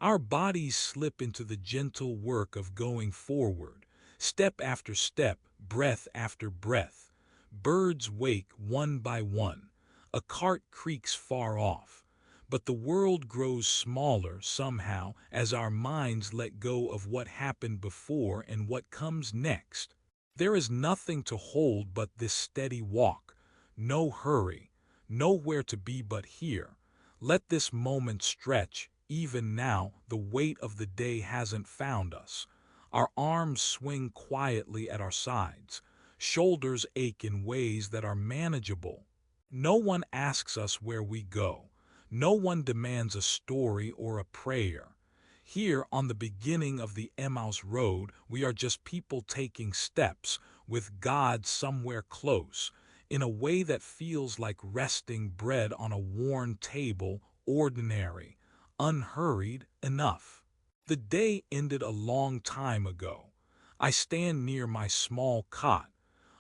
Our bodies slip into the gentle work of going forward, step after step, breath after breath. Birds wake one by one. A cart creaks far off. But the world grows smaller somehow as our minds let go of what happened before and what comes next. There is nothing to hold but this steady walk. No hurry, nowhere to be but here. Let this moment stretch. Even now, the weight of the day hasn't found us. Our arms swing quietly at our sides. Shoulders ache in ways that are manageable. No one asks us where we go. No one demands a story or a prayer. Here, on the beginning of the Emmaus road, we are just people taking steps, with God somewhere close, in a way that feels like resting bread on a worn table, ordinary, unhurried enough. The day ended a long time ago. I stand near my small cot,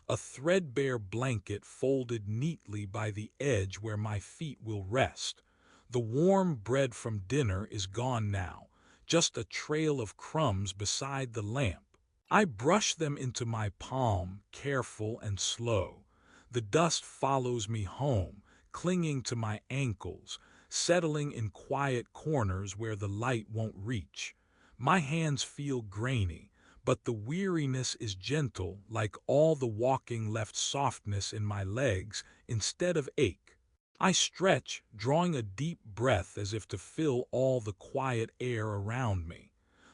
a threadbare blanket folded neatly by the edge where my feet will rest. The warm bread from dinner is gone now, just a trail of crumbs beside the lamp. I brush them into my palm, careful and slow. The dust follows me home, clinging to my ankles, settling in quiet corners where the light won't reach. My hands feel grainy, but the weariness is gentle, like all the walking left softness in my legs instead of ache. I stretch, drawing a deep breath as if to fill all the quiet air around me.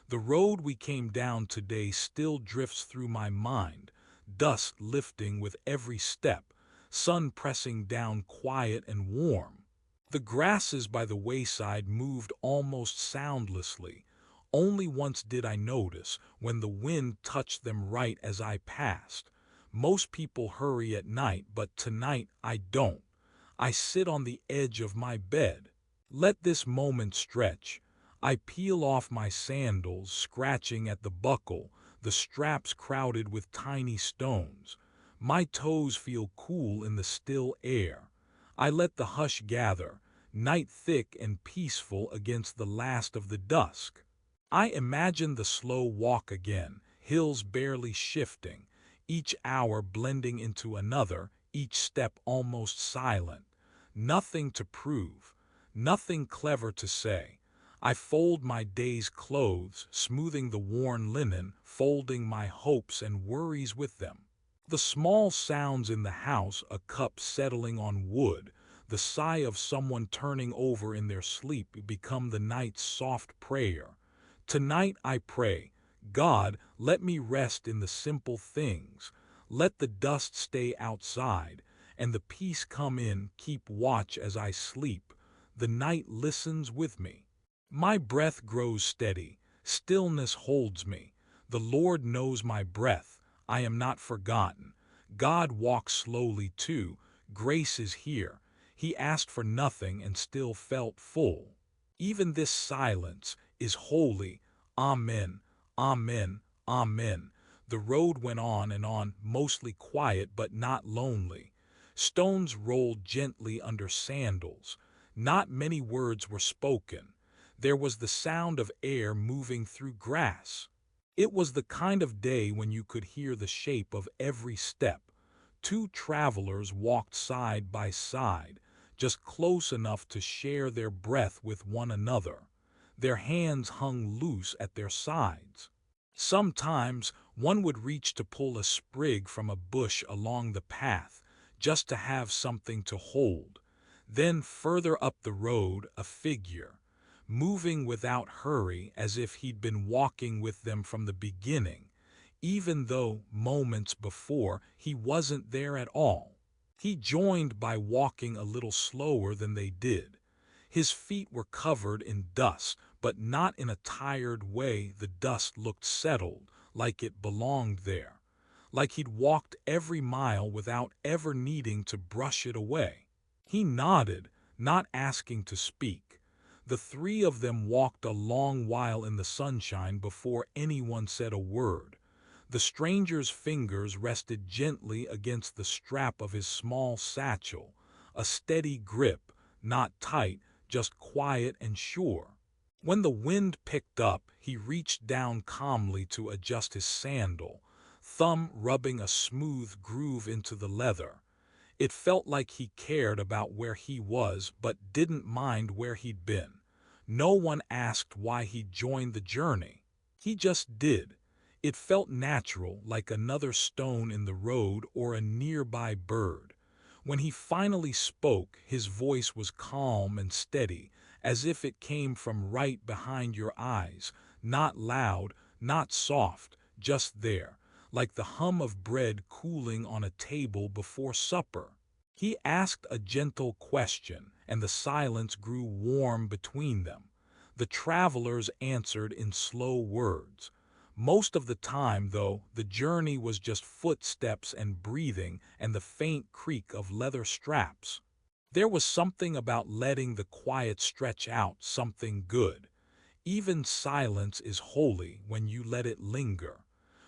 The road we came down today still drifts through my mind, dust lifting with every step, sun pressing down quiet and warm. The grasses by the wayside moved almost soundlessly. Only once did I notice, when the wind touched them right as I passed. Most people hurry at night, but tonight I don't. I sit on the edge of my bed. Let this moment stretch. I peel off my sandals, scratching at the buckle, the straps crowded with tiny stones. My toes feel cool in the still air. I let the hush gather, night thick and peaceful against the last of the dusk. I imagine the slow walk again, hills barely shifting, each hour blending into another, each step almost silent. Nothing to prove, nothing clever to say. I fold my day's clothes, smoothing the worn linen, folding my hopes and worries with them. The small sounds in the house, a cup settling on wood, the sigh of someone turning over in their sleep, become the night's soft prayer. Tonight I pray, God, let me rest in the simple things. Let the dust stay outside, and the peace come in. Keep watch as I sleep. The night listens with me. My breath grows steady. Stillness holds me. The Lord knows my breath. I am not forgotten. God walks slowly too. Grace is here. He asked for nothing and still felt full. Even this silence is holy. Amen, amen, amen. The road went on and on, mostly quiet but not lonely. Stones rolled gently under sandals. Not many words were spoken. There was the sound of air moving through grass. It was the kind of day when you could hear the shape of every step. Two travelers walked side by side, just close enough to share their breath with one another. Their hands hung loose at their sides. Sometimes one would reach to pull a sprig from a bush along the path, just to have something to hold. Then further up the road, a figure, moving without hurry as if he'd been walking with them from the beginning, even though moments before he wasn't there at all. He joined by walking a little slower than they did. His feet were covered in dust, but not in a tired way. The dust looked settled, like it belonged there, like he'd walked every mile without ever needing to brush it away. He nodded, not asking to speak. The three of them walked a long while in the sunshine before anyone said a word. The stranger's fingers rested gently against the strap of his small satchel, a steady grip, not tight, just quiet and sure. When the wind picked up, he reached down calmly to adjust his sandal, thumb rubbing a smooth groove into the leather. It felt like he cared about where he was but didn't mind where he'd been. No one asked why he joined the journey. He just did. It felt natural, like another stone in the road or a nearby bird. When he finally spoke, his voice was calm and steady, as if it came from right behind your eyes, not loud, not soft, just there, like the hum of bread cooling on a table before supper. He asked a gentle question, and the silence grew warm between them. The travelers answered in slow words. Most of the time, though, the journey was just footsteps and breathing and the faint creak of leather straps. There was something about letting the quiet stretch out, something good. Even silence is holy when you let it linger.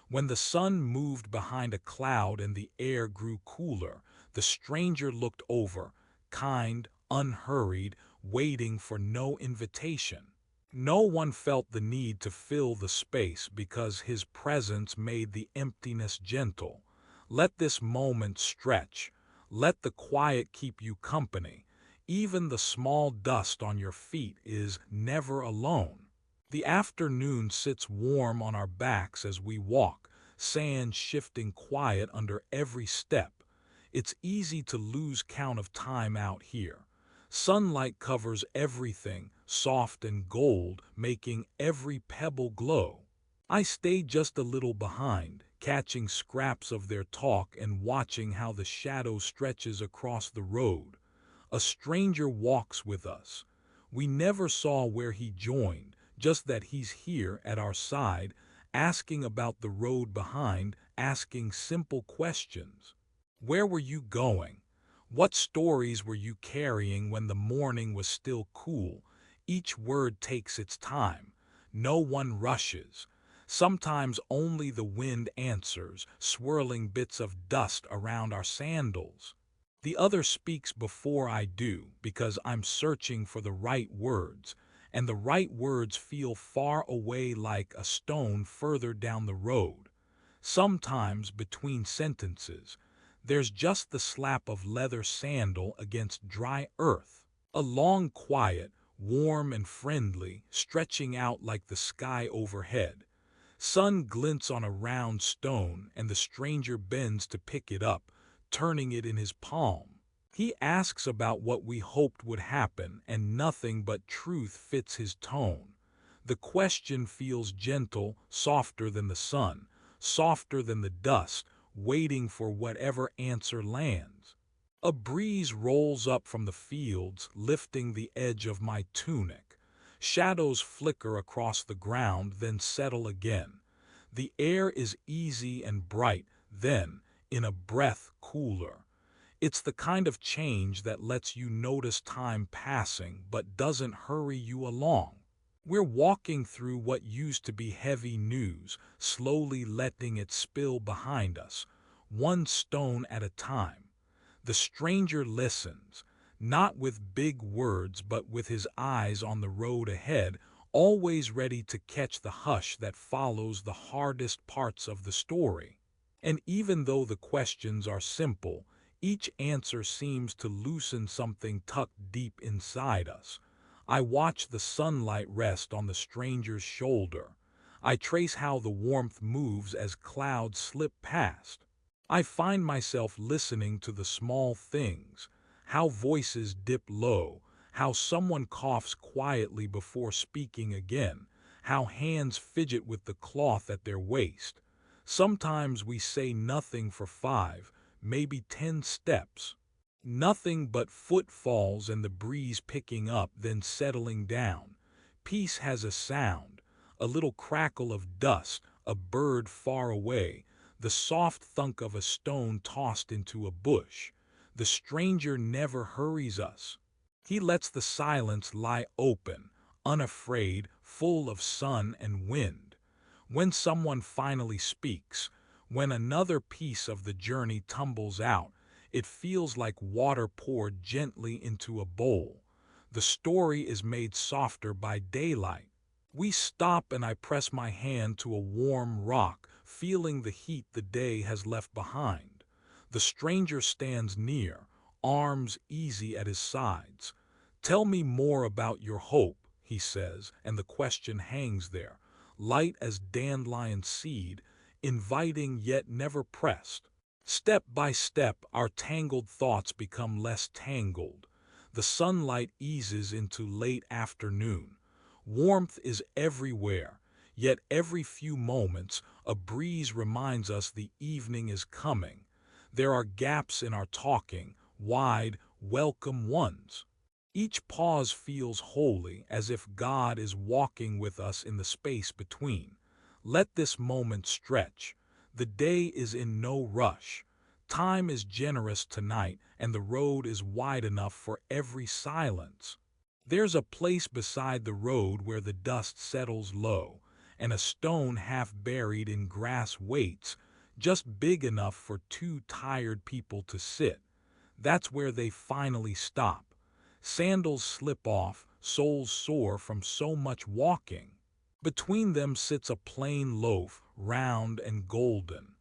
When the sun moved behind a cloud and the air grew cooler, the stranger looked over, kind, unhurried, waiting for no invitation. No one felt the need to fill the space because his presence made the emptiness gentle. Let this moment stretch. Let the quiet keep you company. Even the small dust on your feet is never alone. The afternoon sits warm on our backs as we walk, sand shifting quiet under every step. It's easy to lose count of time out here. Sunlight covers everything, soft and gold, making every pebble glow. I stay just a little behind, catching scraps of their talk and watching how the shadow stretches across the road. A stranger walks with us. We never saw where he joined, just that he's here at our side, asking about the road behind, asking simple questions. Where were you going? What stories were you carrying when the morning was still cool? Each word takes its time. No one rushes. Sometimes only the wind answers, swirling bits of dust around our sandals. The other speaks before I do, because I'm searching for the right words, and the right words feel far away like a stone further down the road. Sometimes between sentences, there's just the slap of leather sandal against dry earth. A long quiet, warm and friendly, stretching out like the sky overhead. Sun glints on a round stone and the stranger bends to pick it up, turning it in his palm. He asks about what we hoped would happen, and nothing but truth fits his tone. The question feels gentle, softer than the sun, softer than the dust, waiting for whatever answer lands. A breeze rolls up from the fields, lifting the edge of my tunic. Shadows flicker across the ground, then settle again. The air is easy and bright, then, in a breath, cooler. It's the kind of change that lets you notice time passing but doesn't hurry you along. We're walking through what used to be heavy news, slowly letting it spill behind us, one stone at a time. The stranger listens, not with big words but with his eyes on the road ahead, always ready to catch the hush that follows the hardest parts of the story. And even though the questions are simple, each answer seems to loosen something tucked deep inside us. I watch the sunlight rest on the stranger's shoulder. I trace how the warmth moves as clouds slip past. I find myself listening to the small things, how voices dip low, how someone coughs quietly before speaking again, how hands fidget with the cloth at their waist. Sometimes we say nothing for 5, maybe 10 steps. Nothing but footfalls and the breeze picking up, then settling down. Peace has a sound, a little crackle of dust, a bird far away, the soft thunk of a stone tossed into a bush. The stranger never hurries us. He lets the silence lie open, unafraid, full of sun and wind. When someone finally speaks, when another piece of the journey tumbles out, it feels like water poured gently into a bowl. The story is made softer by daylight. We stop and I press my hand to a warm rock, feeling the heat the day has left behind. The stranger stands near, arms easy at his sides. "Tell me more about your hope," he says, and the question hangs there, light as dandelion seed, inviting yet never pressed. Step by step, our tangled thoughts become less tangled. The sunlight eases into late afternoon. Warmth is everywhere, yet every few moments a breeze reminds us the evening is coming. There are gaps in our talking, wide, welcome ones. Each pause feels holy, as if God is walking with us in the space between. Let this moment stretch. The day is in no rush. Time is generous tonight, and the road is wide enough for every silence. There's a place beside the road where the dust settles low, and a stone half buried in grass waits, just big enough for two tired people to sit. That's where they finally stop. Sandals slip off, soles sore from so much walking. Between them sits a plain loaf, round and golden.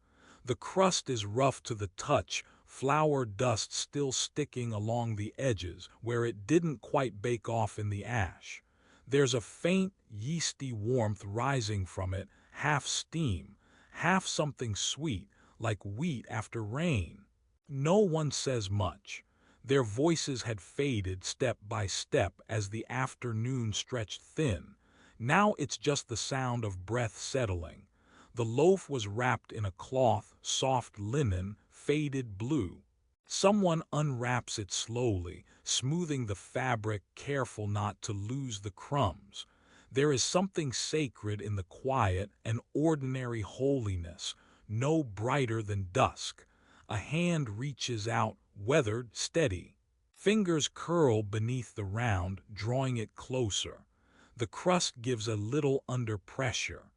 The crust is rough to the touch, flour dust still sticking along the edges where it didn't quite bake off in the ash. There's a faint, yeasty warmth rising from it, half steam, half something sweet, like wheat after rain. No one says much. Their voices had faded step by step as the afternoon stretched thin. Now it's just the sound of breath settling. The loaf was wrapped in a cloth, soft linen, faded blue. Someone unwraps it slowly, smoothing the fabric, careful not to lose the crumbs. There is something sacred in the quiet, an ordinary holiness, no brighter than dusk. A hand reaches out, weathered, steady. Fingers curl beneath the round, drawing it closer. The crust gives a little under pressure.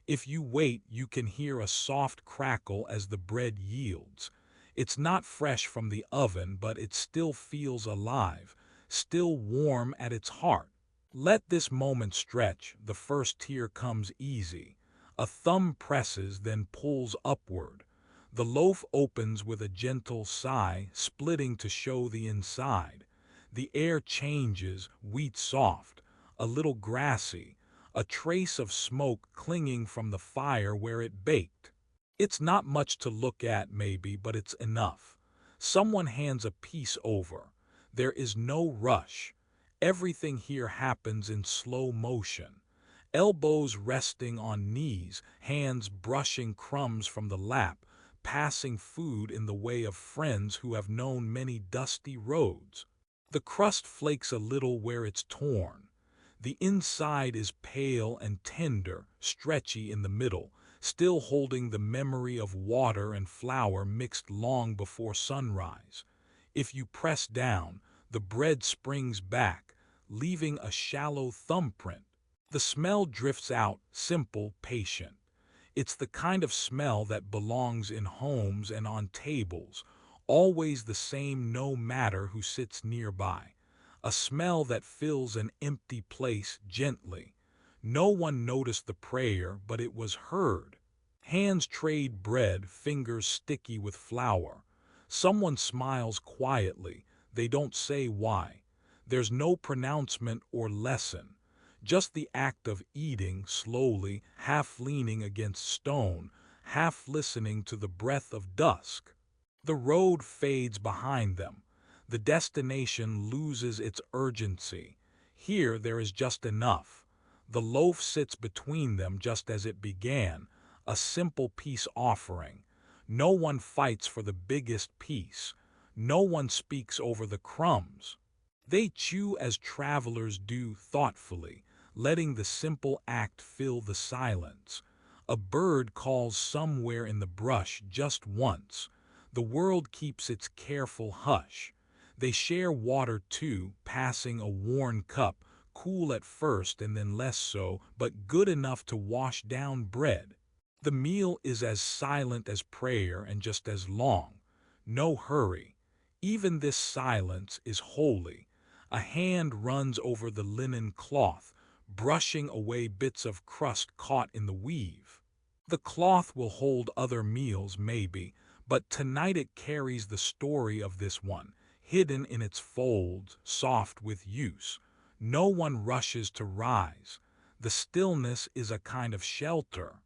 If you wait, you can hear a soft crackle as the bread yields. It's not fresh from the oven, but it still feels alive, still warm at its heart. Let this moment stretch. The first tear comes easy. A thumb presses, then pulls upward. The loaf opens with a gentle sigh, splitting to show the inside. The air changes, wheat soft, a little grassy, a trace of smoke clinging from the fire where it baked. It's not much to look at, maybe, but it's enough. Someone hands a piece over. There is no rush. Everything here happens in slow motion. Elbows resting on knees, hands brushing crumbs from the lap, passing food in the way of friends who have known many dusty roads. The crust flakes a little where it's torn. The inside is pale and tender, stretchy in the middle, still holding the memory of water and flour mixed long before sunrise. If you press down, the bread springs back, leaving a shallow thumbprint. The smell drifts out, simple, patient. It's the kind of smell that belongs in homes and on tables, always the same no matter who sits nearby. A smell that fills an empty place gently. No one noticed the prayer, but it was heard. Hands trade bread, fingers sticky with flour. Someone smiles quietly. They don't say why. There's no pronouncement or lesson. Just the act of eating slowly, half leaning against stone, half listening to the breath of dusk. The road fades behind them. The destination loses its urgency. Here there is just enough. The loaf sits between them just as it began, a simple peace offering. No one fights for the biggest piece. No one speaks over the crumbs. They chew as travelers do thoughtfully, letting the simple act fill the silence. A bird calls somewhere in the brush just once. The world keeps its careful hush. They share water too, passing a worn cup, cool at first and then less so, but good enough to wash down bread. The meal is as silent as prayer and just as long. No hurry. Even this silence is holy. A hand runs over the linen cloth, brushing away bits of crust caught in the weave. The cloth will hold other meals, maybe, but tonight it carries the story of this one, hidden in its folds, soft with use. No one rushes to rise. The stillness is a kind of shelter.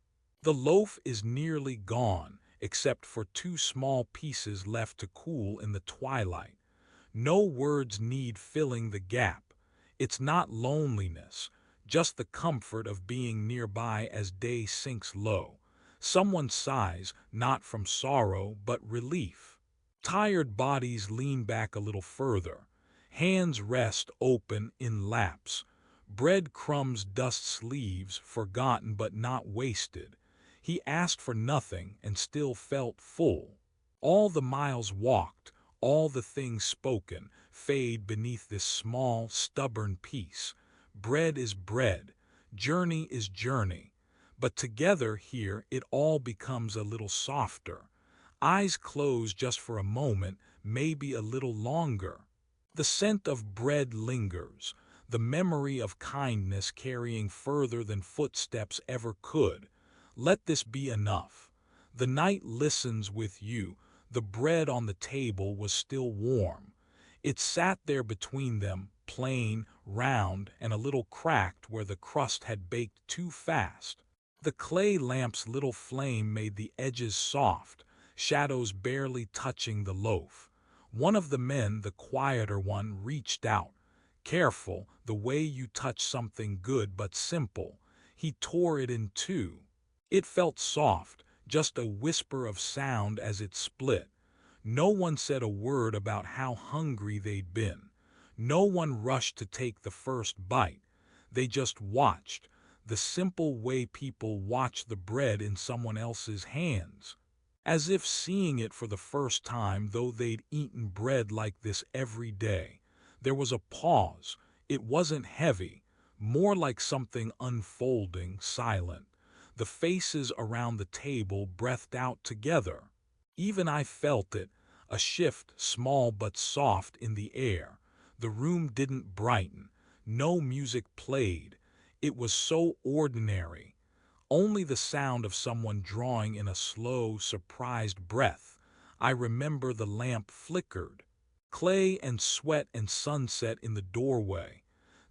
The loaf is nearly gone, except for two small pieces left to cool in the twilight. No words need filling the gap. It's not loneliness, just the comfort of being nearby as day sinks low. Someone sighs, not from sorrow, but relief. Tired bodies lean back a little further. Hands rest open in laps. Bread crumbs dust sleeves, forgotten but not wasted. He asked for nothing and still felt full. All the miles walked, all the things spoken, fade beneath this small, stubborn peace. Bread is bread, journey is journey. But together here it all becomes a little softer. Eyes close just for a moment, maybe a little longer. The scent of bread lingers, the memory of kindness carrying further than footsteps ever could. Let this be enough. The night listens with you. The bread on the table was still warm. It sat there between them, plain, round, and a little cracked where the crust had baked too fast. The clay lamp's little flame made the edges soft, shadows barely touching the loaf. One of the men, the quieter one, reached out. Careful, the way you touch something good but simple. He tore it in two. It felt soft, just a whisper of sound as it split. No one said a word about how hungry they'd been. No one rushed to take the first bite. They just watched, the simple way people watch the bread in someone else's hands. As if seeing it for the first time, though they'd eaten bread like this every day. There was a pause. It wasn't heavy, more like something unfolding, silent. The faces around the table breathed out together. Even I felt it, a shift, small but soft, in the air. The room didn't brighten. No music played. It was so ordinary. Only the sound of someone drawing in a slow, surprised breath. I remember the lamp flickered. Clay and sweat and sunset in the doorway.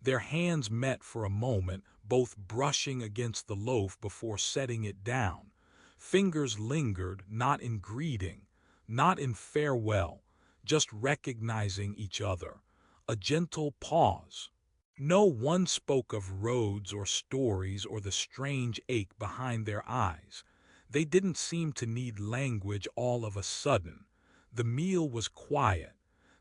Their hands met for a moment, both brushing against the loaf before setting it down. Fingers lingered, not in greeting, not in farewell, just recognizing each other. A gentle pause. No one spoke of roads or stories or the strange ache behind their eyes. They didn't seem to need language all of a sudden. The meal was quiet.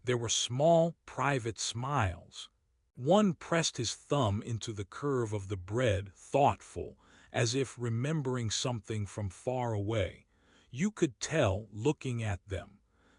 There were small, private smiles. One pressed his thumb into the curve of the bread, thoughtful, as if remembering something from far away. You could tell, looking at them,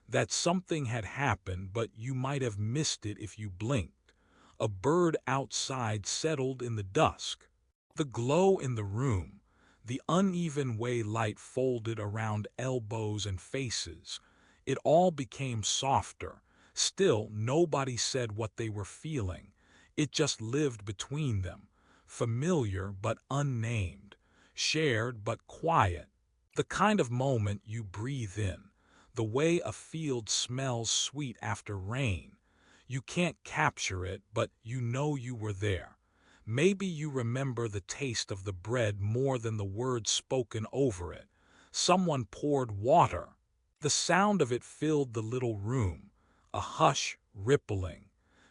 that something had happened, but you might have missed it if you blinked. A bird outside settled in the dusk. The glow in the room, the uneven way light folded around elbows and faces, it all became softer. Still, nobody said what they were feeling. It just lived between them, familiar but unnamed, shared but quiet. The kind of moment you breathe in, the way a field smells sweet after rain. You can't capture it, but you know you were there. Maybe you remember the taste of the bread more than the words spoken over it. Someone poured water. The sound of it filled the little room, a hush, rippling.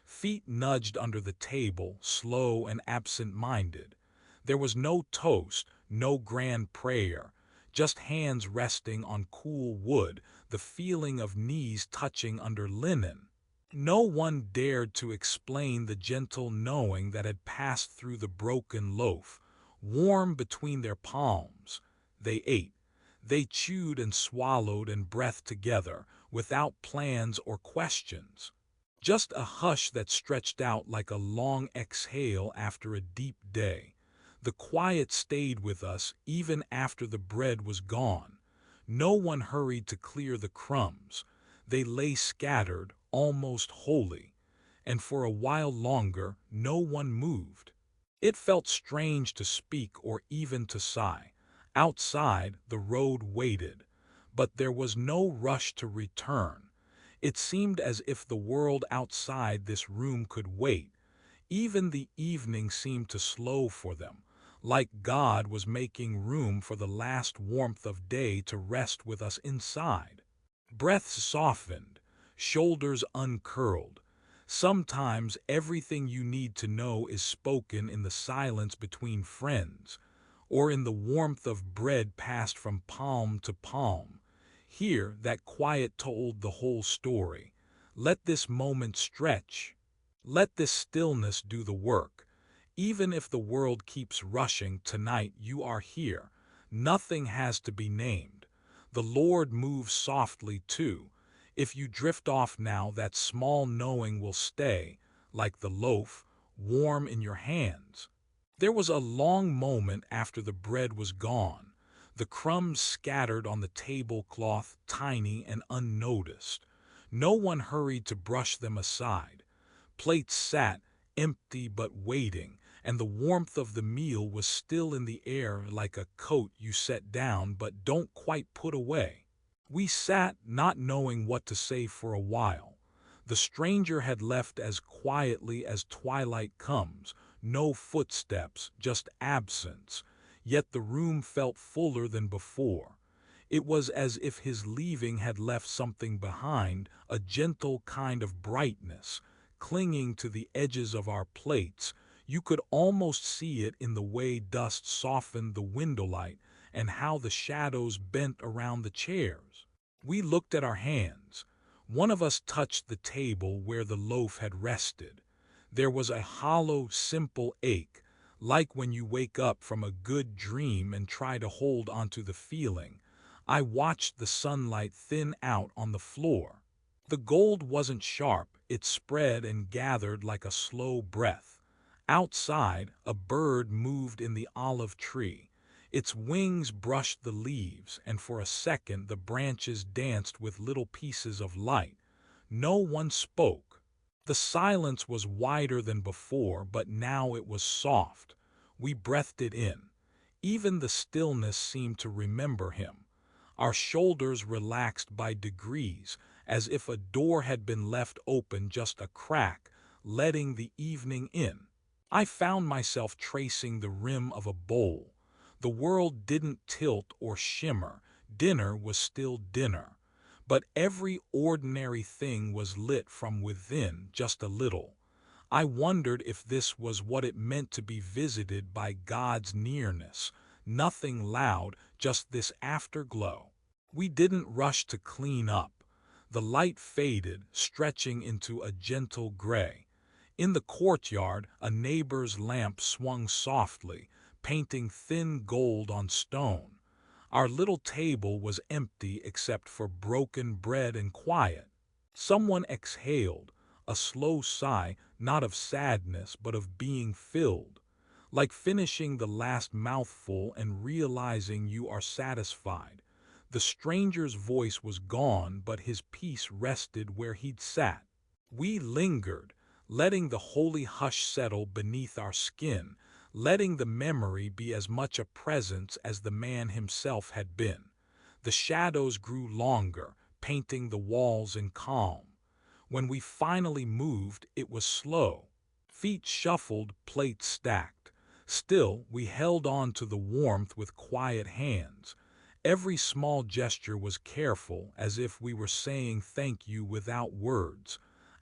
Feet nudged under the table, slow and absent-minded. There was no toast, no grand prayer, just hands resting on cool wood, the feeling of knees touching under linen. No one dared to explain the gentle knowing that had passed through the broken loaf, warm between their palms. They ate. They chewed and swallowed and breathed together, without plans or questions. Just a hush that stretched out like a long exhale after a deep day. The quiet stayed with us even after the bread was gone. No one hurried to clear the crumbs. They lay scattered, almost wholly, and for a while longer no one moved. It felt strange to speak or even to sigh. Outside, the road waited, but there was no rush to return. It seemed as if the world outside this room could wait. Even the evening seemed to slow for them, like God was making room for the last warmth of day to rest with us inside. Breaths softened, shoulders uncurled. Sometimes everything you need to know is spoken in the silence between friends, or in the warmth of bread passed from palm to palm. Here, that quiet told the whole story. Let this moment stretch. Let this stillness do the work. Even if the world keeps rushing, tonight you are here. Nothing has to be named. The Lord moves softly too. If you drift off now, that small knowing will stay, like the loaf, warm in your hands. There was a long moment after the bread was gone, the crumbs scattered on the tablecloth, tiny and unnoticed. No one hurried to brush them aside. Plates sat, empty but waiting, and the warmth of the meal was still in the air like a coat you set down but don't quite put away. We sat, not knowing what to say for a while. The stranger had left as quietly as twilight comes, no footsteps, just absence. Yet the room felt fuller than before. It was as if his leaving had left something behind, a gentle kind of brightness, clinging to the edges of our plates. You could almost see it in the way dust softened the window light and how the shadows bent around the chairs. We looked at our hands. One of us touched the table where the loaf had rested. There was a hollow, simple ache, like when you wake up from a good dream and try to hold onto the feeling. I watched the sunlight thin out on the floor. The gold wasn't sharp, it spread and gathered like a slow breath. Outside, a bird moved in the olive tree. Its wings brushed the leaves, and for a second the branches danced with little pieces of light. No one spoke. The silence was wider than before, but now it was soft. We breathed it in. Even the stillness seemed to remember him. Our shoulders relaxed by degrees, as if a door had been left open just a crack, letting the evening in. I found myself tracing the rim of a bowl. The world didn't tilt or shimmer. Dinner was still dinner. But every ordinary thing was lit from within just a little. I wondered if this was what it meant to be visited by God's nearness. Nothing loud, just this afterglow. We didn't rush to clean up. The light faded, stretching into a gentle gray. In the courtyard, a neighbor's lamp swung softly, painting thin gold on stone. Our little table was empty except for broken bread and quiet. Someone exhaled, a slow sigh, not of sadness but of being filled, like finishing the last mouthful and realizing you are satisfied. The stranger's voice was gone, but his peace rested where he'd sat. We lingered, letting the holy hush settle beneath our skin, letting the memory be as much a presence as the man himself had been. The shadows grew longer, painting the walls in calm. When we finally moved, it was slow. Feet shuffled, plates stacked. Still, we held on to the warmth with quiet hands. Every small gesture was careful, as if we were saying thank you without words.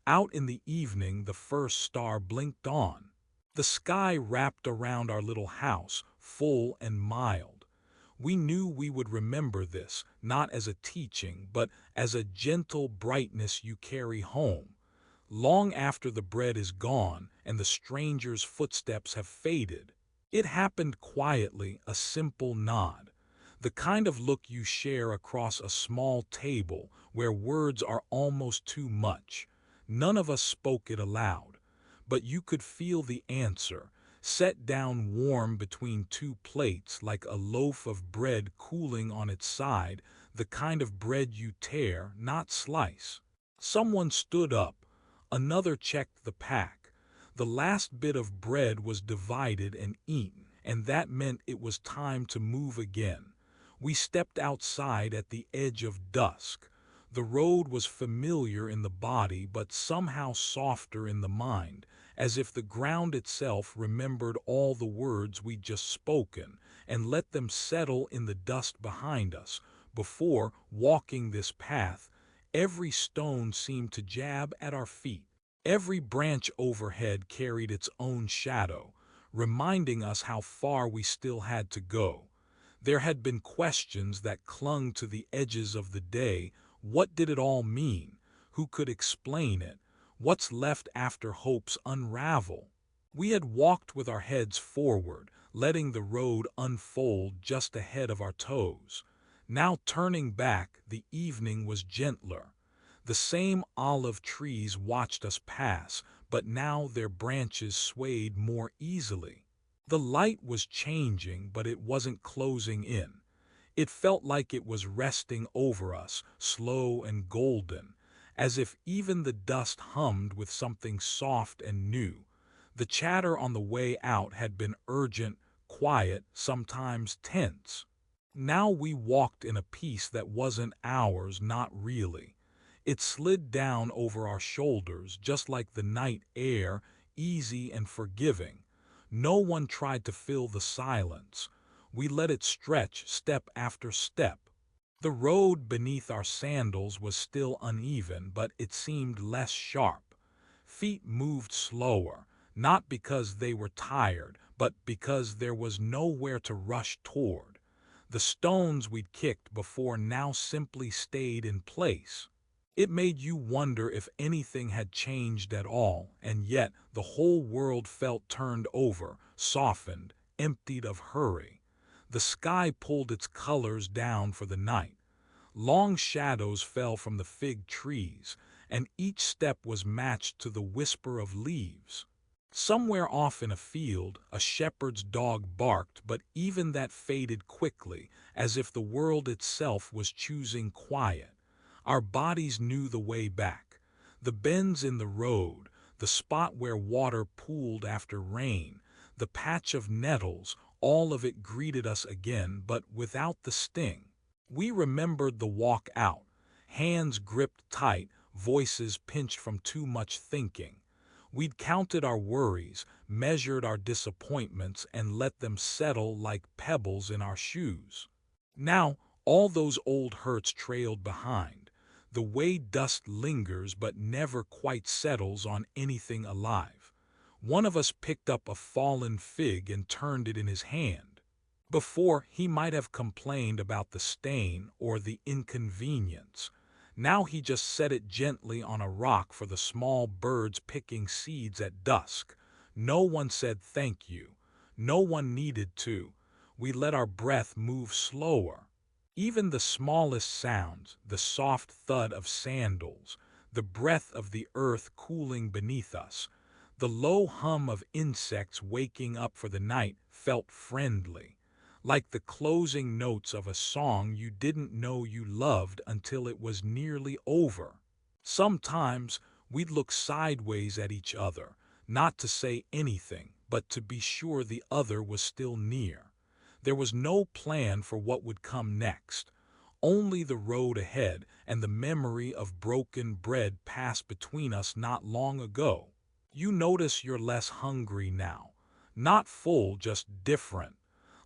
Out in the evening, the first star blinked on. The sky wrapped around our little house, full and mild. We knew we would remember this, not as a teaching, but as a gentle brightness you carry home, long after the bread is gone and the stranger's footsteps have faded. It happened quietly, a simple nod, the kind of look you share across a small table where words are almost too much. None of us spoke it aloud, but you could feel the answer, set down warm between two plates like a loaf of bread cooling on its side, the kind of bread you tear, not slice. Someone stood up, another checked the pack. The last bit of bread was divided and eaten, and that meant it was time to move again. We stepped outside at the edge of dusk. The road was familiar in the body but somehow softer in the mind, as if the ground itself remembered all the words we'd just spoken and let them settle in the dust behind us. Before walking this path, every stone seemed to jab at our feet. Every branch overhead carried its own shadow, reminding us how far we still had to go. There had been questions that clung to the edges of the day. What did it all mean? Who could explain it? What's left after hopes unravel? We had walked with our heads forward, letting the road unfold just ahead of our toes. Now turning back, the evening was gentler. The same olive trees watched us pass, but now their branches swayed more easily. The light was changing, but it wasn't closing in. It felt like it was resting over us, slow and golden, as if even the dust hummed with something soft and new. The chatter on the way out had been urgent, quiet, sometimes tense. Now we walked in a peace that wasn't ours, not really. It slid down over our shoulders just like the night air, easy and forgiving. No one tried to fill the silence. We let it stretch step after step. The road beneath our sandals was still uneven, but it seemed less sharp. Feet moved slower, not because they were tired, but because there was nowhere to rush toward. The stones we'd kicked before now simply stayed in place. It made you wonder if anything had changed at all, and yet the whole world felt turned over, softened, emptied of hurry. The sky pulled its colors down for the night. Long shadows fell from the fig trees, and each step was matched to the whisper of leaves. Somewhere off in a field, a shepherd's dog barked, but even that faded quickly, as if the world itself was choosing quiet. Our bodies knew the way back. The bends in the road, the spot where water pooled after rain, the patch of nettles, all of it greeted us again, but without the sting. We remembered the walk out, hands gripped tight, voices pinched from too much thinking. We'd counted our worries, measured our disappointments, and let them settle like pebbles in our shoes. Now, all those old hurts trailed behind, the way dust lingers but never quite settles on anything alive. One of us picked up a fallen fig and turned it in his hand. Before, he might have complained about the stain or the inconvenience. Now he just set it gently on a rock for the small birds picking seeds at dusk. No one said thank you. No one needed to. We let our breath move slower. Even the smallest sounds, the soft thud of sandals, the breath of the earth cooling beneath us, the low hum of insects waking up for the night felt friendly, like the closing notes of a song you didn't know you loved until it was nearly over. Sometimes we'd look sideways at each other, not to say anything, but to be sure the other was still near. There was no plan for what would come next, only the road ahead and the memory of broken bread passed between us not long ago. You notice you're less hungry now, not full, just different,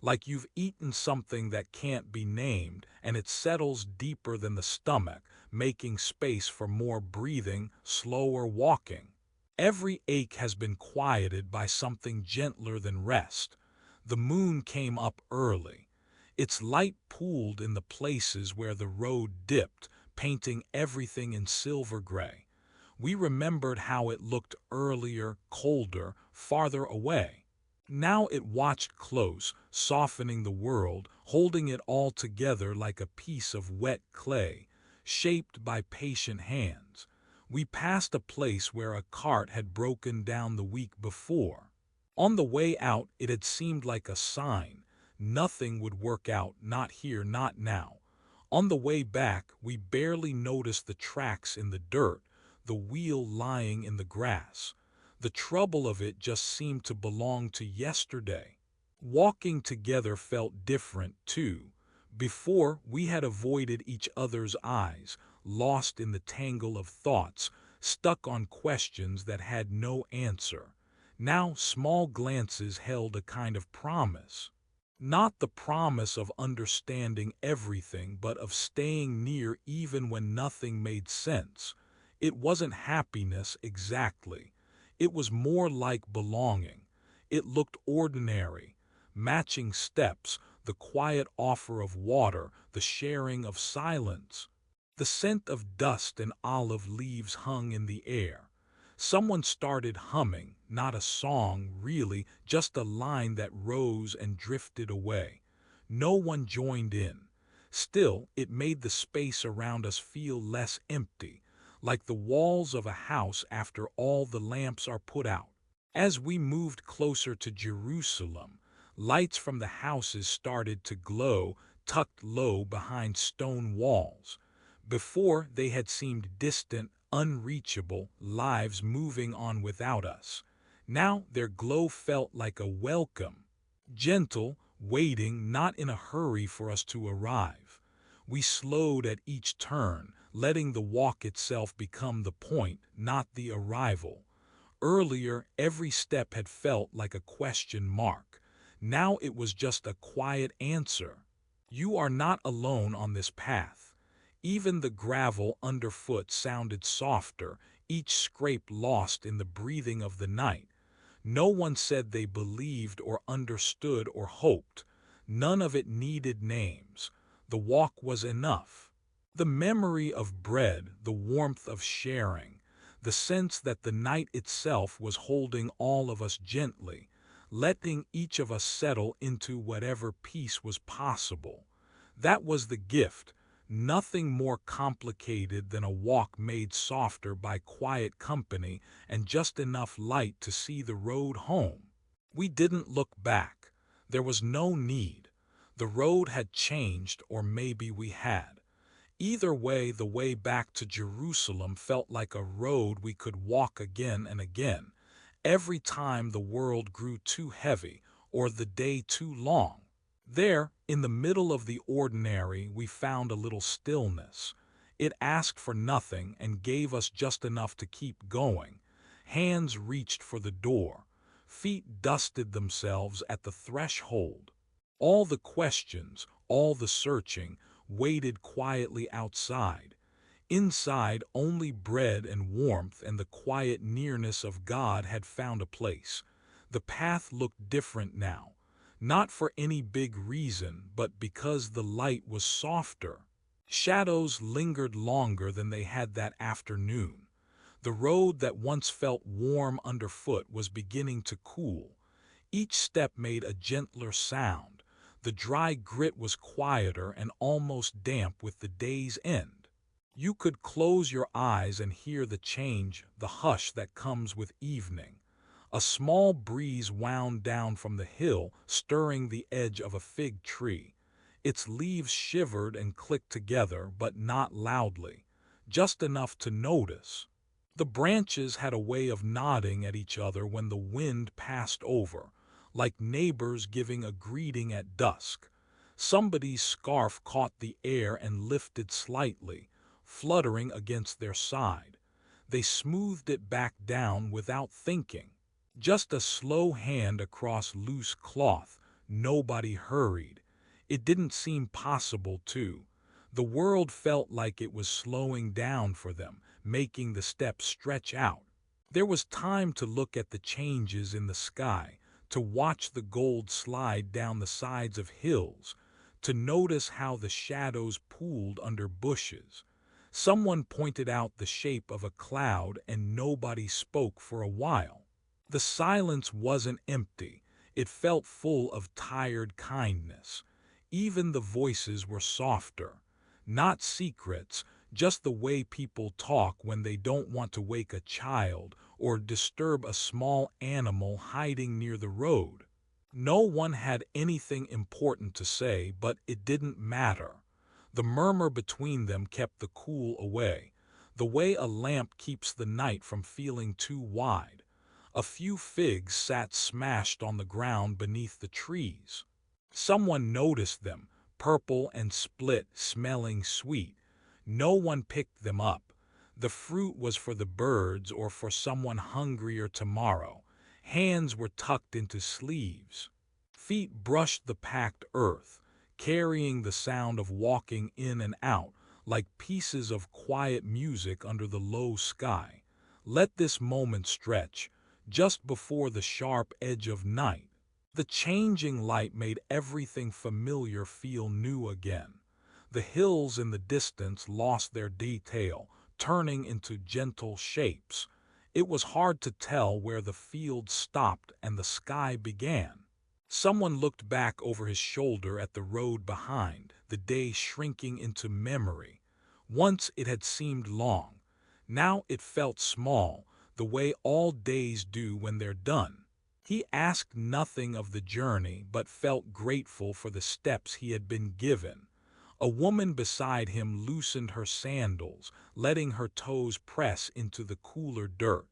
like you've eaten something that can't be named and it settles deeper than the stomach, making space for more breathing, slower walking. Every ache has been quieted by something gentler than rest. The moon came up early. Its light pooled in the places where the road dipped, painting everything in silver gray. We remembered how it looked earlier, colder, farther away. Now it watched close, softening the world, holding it all together like a piece of wet clay, shaped by patient hands. We passed a place where a cart had broken down the week before. On the way out, it had seemed like a sign. Nothing would work out, not here, not now. On the way back, we barely noticed the tracks in the dirt, the wheel lying in the grass. The trouble of it just seemed to belong to yesterday. Walking together felt different, too. Before, we had avoided each other's eyes, lost in the tangle of thoughts, stuck on questions that had no answer. Now, small glances held a kind of promise. Not the promise of understanding everything, but of staying near even when nothing made sense. It wasn't happiness exactly. It was more like belonging. It looked ordinary. Matching steps, the quiet offer of water, the sharing of silence. The scent of dust and olive leaves hung in the air. Someone started humming, not a song, really, just a line that rose and drifted away. No one joined in. Still, it made the space around us feel less empty, like the walls of a house after all the lamps are put out. As we moved closer to Jerusalem, lights from the houses started to glow, tucked low behind stone walls. Before, they had seemed distant, unreachable, lives moving on without us. Now their glow felt like a welcome, gentle, waiting, not in a hurry for us to arrive. We slowed at each turn, letting the walk itself become the point, not the arrival. Earlier, every step had felt like a question mark. Now it was just a quiet answer. You are not alone on this path. Even the gravel underfoot sounded softer, each scrape lost in the breathing of the night. No one said they believed or understood or hoped. None of it needed names. The walk was enough. The memory of bread, the warmth of sharing, the sense that the night itself was holding all of us gently, letting each of us settle into whatever peace was possible. That was the gift. Nothing more complicated than a walk made softer by quiet company and just enough light to see the road home. We didn't look back. There was no need. The road had changed, or maybe we had. Either way, the way back to Jerusalem felt like a road we could walk again and again, every time the world grew too heavy or the day too long. There, in the middle of the ordinary, we found a little stillness. It asked for nothing and gave us just enough to keep going. Hands reached for the door. Feet dusted themselves at the threshold. All the questions, all the searching, waited quietly outside. Inside, only bread and warmth and the quiet nearness of God had found a place. The path looked different now. Not for any big reason, but because the light was softer. Shadows lingered longer than they had that afternoon. The road that once felt warm underfoot was beginning to cool. Each step made a gentler sound. The dry grit was quieter and almost damp with the day's end. You could close your eyes and hear the change, the hush that comes with evening. A small breeze wound down from the hill, stirring the edge of a fig tree. Its leaves shivered and clicked together, but not loudly, just enough to notice. The branches had a way of nodding at each other when the wind passed over, like neighbors giving a greeting at dusk. Somebody's scarf caught the air and lifted slightly, fluttering against their side. They smoothed it back down without thinking. Just a slow hand across loose cloth. Nobody hurried. It didn't seem possible to. The world felt like it was slowing down for them, making the steps stretch out. There was time to look at the changes in the sky, to watch the gold slide down the sides of hills, to notice how the shadows pooled under bushes. Someone pointed out the shape of a cloud and nobody spoke for a while. The silence wasn't empty, it felt full of tired kindness. Even the voices were softer. Not secrets, just the way people talk when they don't want to wake a child or disturb a small animal hiding near the road. No one had anything important to say, but it didn't matter. The murmur between them kept the cool away, the way a lamp keeps the night from feeling too wide. A few figs sat smashed on the ground beneath the trees. Someone noticed them, purple and split, smelling sweet. No one picked them up. The fruit was for the birds or for someone hungrier tomorrow. Hands were tucked into sleeves. Feet brushed the packed earth, carrying the sound of walking in and out, like pieces of quiet music under the low sky. Let this moment stretch, just before the sharp edge of night. The changing light made everything familiar feel new again. The hills in the distance lost their detail, turning into gentle shapes. It was hard to tell where the field stopped and the sky began. Someone looked back over his shoulder at the road behind, the day shrinking into memory. Once it had seemed long. Now it felt small, the way all days do when they're done. He asked nothing of the journey but felt grateful for the steps he had been given. A woman beside him loosened her sandals, letting her toes press into the cooler dirt.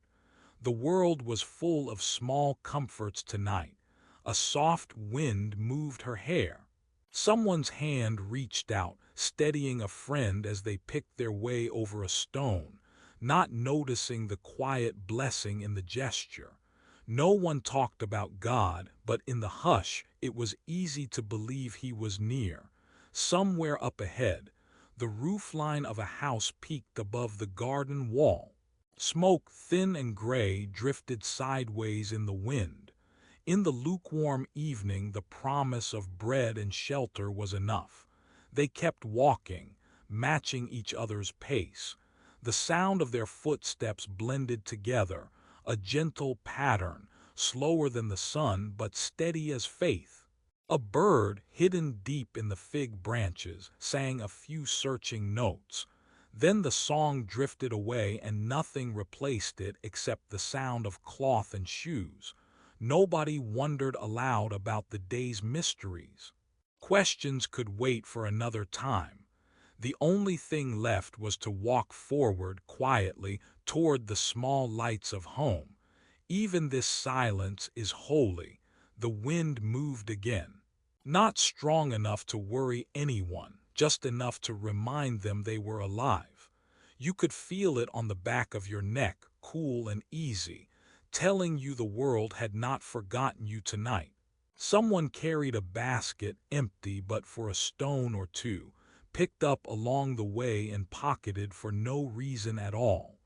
The world was full of small comforts tonight. A soft wind moved her hair. Someone's hand reached out, steadying a friend as they picked their way over a stone, not noticing the quiet blessing in the gesture. No one talked about God, but in the hush, it was easy to believe he was near. Somewhere up ahead, the roofline of a house peeked above the garden wall. Smoke, thin and gray, drifted sideways in the wind. In the lukewarm evening, the promise of bread and shelter was enough. They kept walking, matching each other's pace. The sound of their footsteps blended together, a gentle pattern, slower than the sun but steady as faith. A bird, hidden deep in the fig branches, sang a few searching notes. Then the song drifted away and nothing replaced it except the sound of cloth and shoes. Nobody wondered aloud about the day's mysteries. Questions could wait for another time. The only thing left was to walk forward quietly toward the small lights of home. Even this silence is holy. The wind moved again. Not strong enough to worry anyone, just enough to remind them they were alive. You could feel it on the back of your neck, cool and easy, telling you the world had not forgotten you tonight. Someone carried a basket, empty but for a stone or two, picked up along the way and pocketed for no reason at all.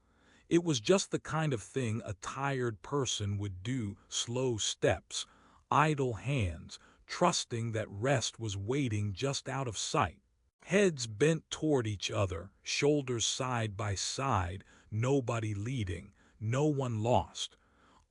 It was just the kind of thing a tired person would do, slow steps, idle hands, trusting that rest was waiting just out of sight. Heads bent toward each other, shoulders side by side, nobody leading, no one lost.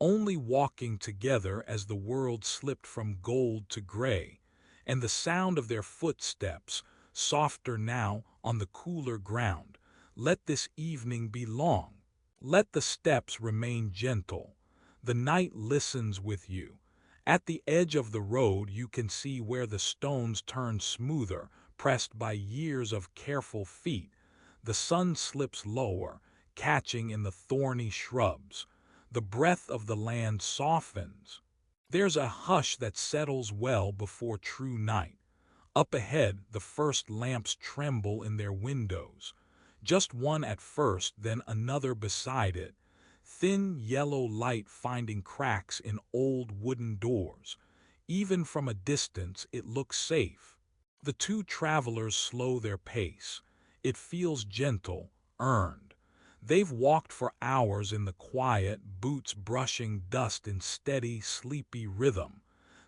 Only walking together as the world slipped from gold to gray, and the sound of their footsteps, softer now on the cooler ground. Let this evening be long. Let the steps remain gentle. The night listens with you. At the edge of the road you can see where the stones turn smoother, pressed by years of careful feet. The sun slips lower, catching in the thorny shrubs. The breath of the land softens. There's a hush that settles well before true night. Up ahead, the first lamps tremble in their windows. Just one at first, then another beside it. Thin yellow light finding cracks in old wooden doors. Even from a distance, it looks safe. The two travelers slow their pace. It feels gentle, earned. They've walked for hours in the quiet, boots brushing dust in steady, sleepy rhythm.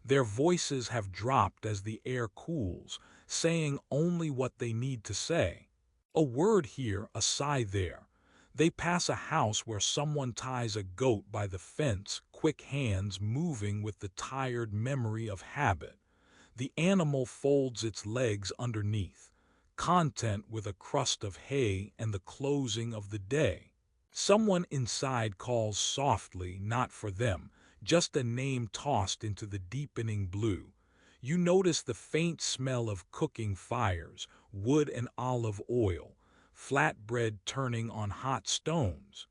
Their voices have dropped as the air cools, saying only what they need to say. A word here, a sigh there. They pass a house where someone ties a goat by the fence, quick hands moving with the tired memory of habit. The animal folds its legs underneath, content with a crust of hay and the closing of the day. Someone inside calls softly, not for them, just a name tossed into the deepening blue. You notice the faint smell of cooking fires, wood and olive oil, flatbread turning on hot stones.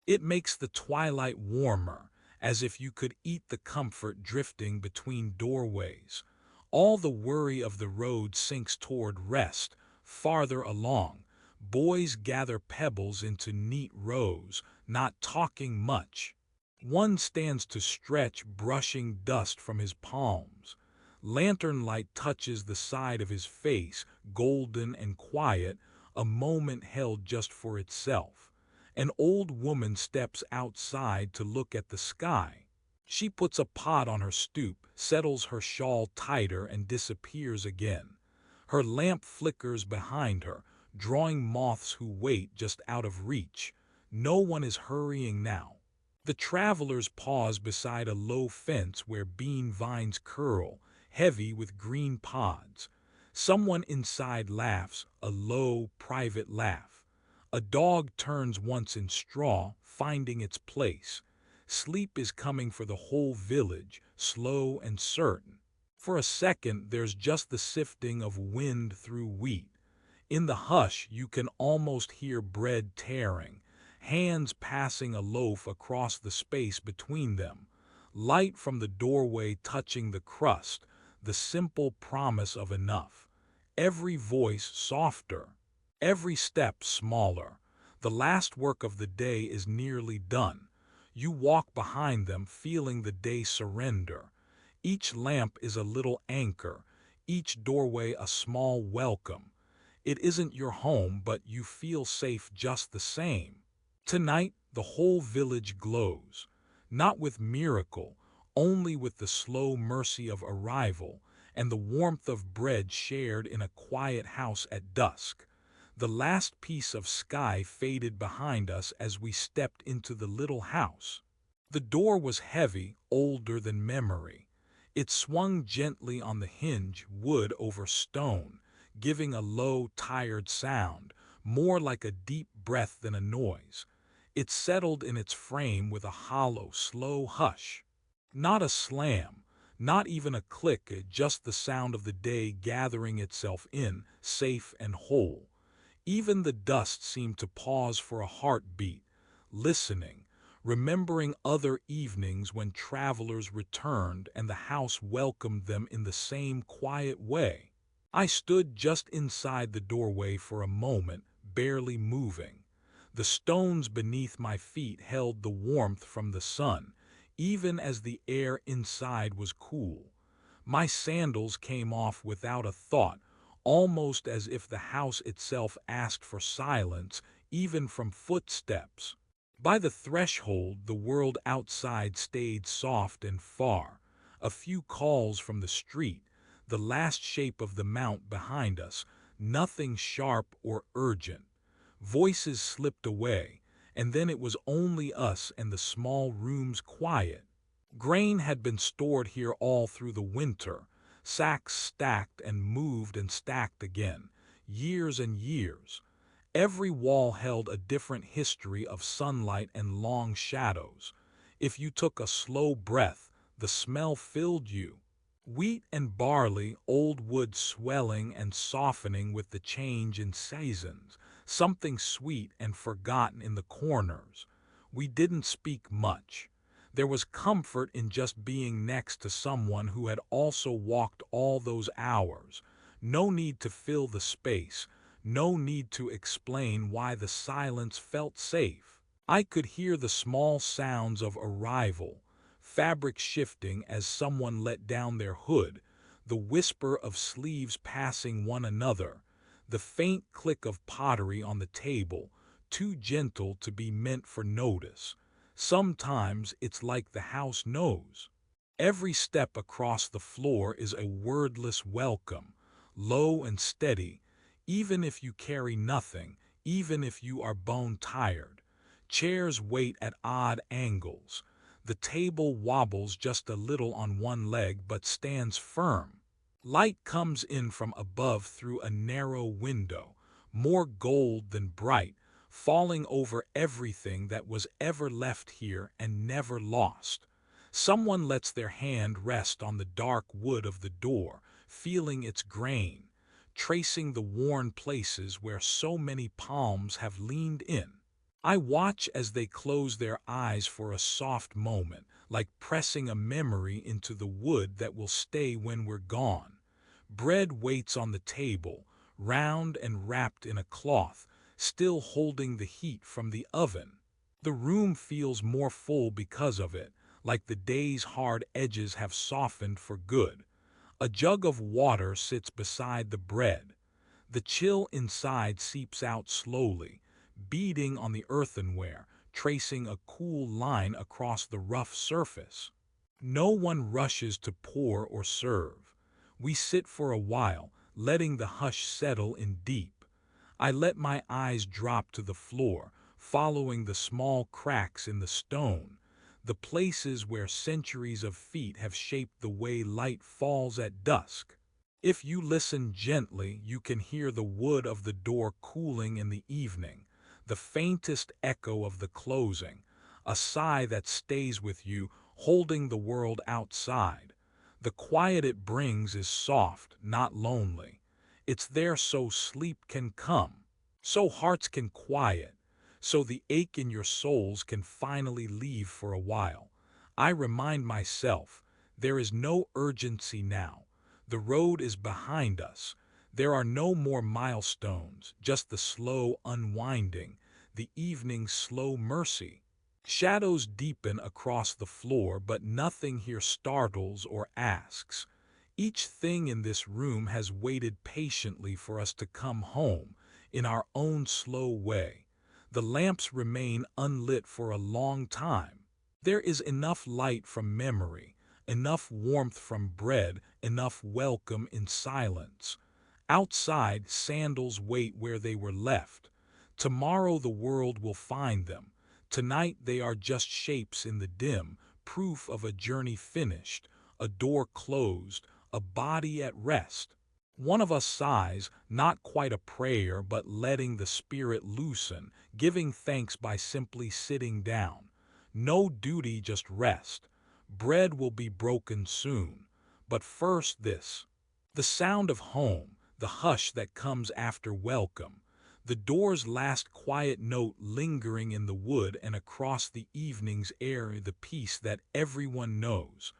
It makes the twilight warmer, as if you could eat the comfort drifting between doorways. All the worry of the road sinks toward rest. Farther along, boys gather pebbles into neat rows, not talking much. One stands to stretch, brushing dust from his palms. Lantern light touches the side of his face, golden and quiet, a moment held just for itself. An old woman steps outside to look at the sky. She puts a pot on her stoop, settles her shawl tighter, and disappears again. Her lamp flickers behind her, drawing moths who wait just out of reach. No one is hurrying now. The travelers pause beside a low fence where bean vines curl, heavy with green pods. Someone inside laughs, a low, private laugh. A dog turns once in straw, finding its place. Sleep is coming for the whole village, slow and certain. For a second, there's just the sifting of wind through wheat. In the hush, you can almost hear bread tearing, hands passing a loaf across the space between them, light from the doorway touching the crust, the simple promise of enough. Every voice softer, every step smaller. The last work of the day is nearly done. You walk behind them, feeling the day surrender. Each lamp is a little anchor, each doorway a small welcome. It isn't your home, but you feel safe just the same. Tonight, the whole village glows, not with miracle, only with the slow mercy of arrival and the warmth of bread shared in a quiet house at dusk. The last piece of sky faded behind us as we stepped into the little house. The door was heavy, older than memory. It swung gently on the hinge, wood over stone, giving a low, tired sound, more like a deep breath than a noise. It settled in its frame with a hollow, slow hush. Not a slam, not even a click, just the sound of the day gathering itself in, safe and whole. Even the dust seemed to pause for a heartbeat, listening, remembering other evenings when travelers returned and the house welcomed them in the same quiet way. I stood just inside the doorway for a moment, barely moving. The stones beneath my feet held the warmth from the sun, even as the air inside was cool. My sandals came off without a thought, almost as if the house itself asked for silence, even from footsteps. By the threshold, the world outside stayed soft and far. A few calls from the street, the last shape of the mount behind us, nothing sharp or urgent. Voices slipped away, and then it was only us and the small room's quiet. Grain had been stored here all through the winter, sacks stacked and moved and stacked again, years and years. Every wall held a different history of sunlight and long shadows. If you took a slow breath, the smell filled you. Wheat and barley, old wood swelling and softening with the change in seasons, something sweet and forgotten in the corners. We didn't speak much. There was comfort in just being next to someone who had also walked all those hours. No need to fill the space, no need to explain why the silence felt safe. I could hear the small sounds of arrival, fabric shifting as someone let down their hood, the whisper of sleeves passing one another, the faint click of pottery on the table, too gentle to be meant for notice. Sometimes it's like the house knows. Every step across the floor is a wordless welcome, low and steady, even if you carry nothing, even if you are bone tired. Chairs wait at odd angles. The table wobbles just a little on one leg but stands firm. Light comes in from above through a narrow window, more gold than bright, falling over everything that was ever left here and never lost. Someone lets their hand rest on the dark wood of the door, feeling its grain, tracing the worn places where so many palms have leaned in. I watch as they close their eyes for a soft moment, like pressing a memory into the wood that will stay when we're gone. Bread waits on the table, round and wrapped in a cloth, still holding the heat from the oven. The room feels more full because of it, like the day's hard edges have softened for good. A jug of water sits beside the bread. The chill inside seeps out slowly, beading on the earthenware, tracing a cool line across the rough surface. No one rushes to pour or serve. We sit for a while, letting the hush settle in deep. I let my eyes drop to the floor, following the small cracks in the stone, the places where centuries of feet have shaped the way light falls at dusk. If you listen gently, you can hear the wood of the door cooling in the evening, the faintest echo of the closing, a sigh that stays with you, holding the world outside. The quiet it brings is soft, not lonely. It's there so sleep can come, so hearts can quiet, so the ache in your souls can finally leave for a while. I remind myself, there is no urgency now. The road is behind us. There are no more milestones, just the slow unwinding, the evening's slow mercy. Shadows deepen across the floor, but nothing here startles or asks. Each thing in this room has waited patiently for us to come home, in our own slow way. The lamps remain unlit for a long time. There is enough light from memory, enough warmth from bread, enough welcome in silence. Outside, sandals wait where they were left. Tomorrow the world will find them. Tonight they are just shapes in the dim, proof of a journey finished, a door closed, a body at rest. One of us sighs, not quite a prayer, but letting the spirit loosen, giving thanks by simply sitting down. No duty, just rest. Bread will be broken soon. But first this. The sound of home, the hush that comes after welcome. The door's last quiet note lingering in the wood and across the evening's air, the peace that everyone knows.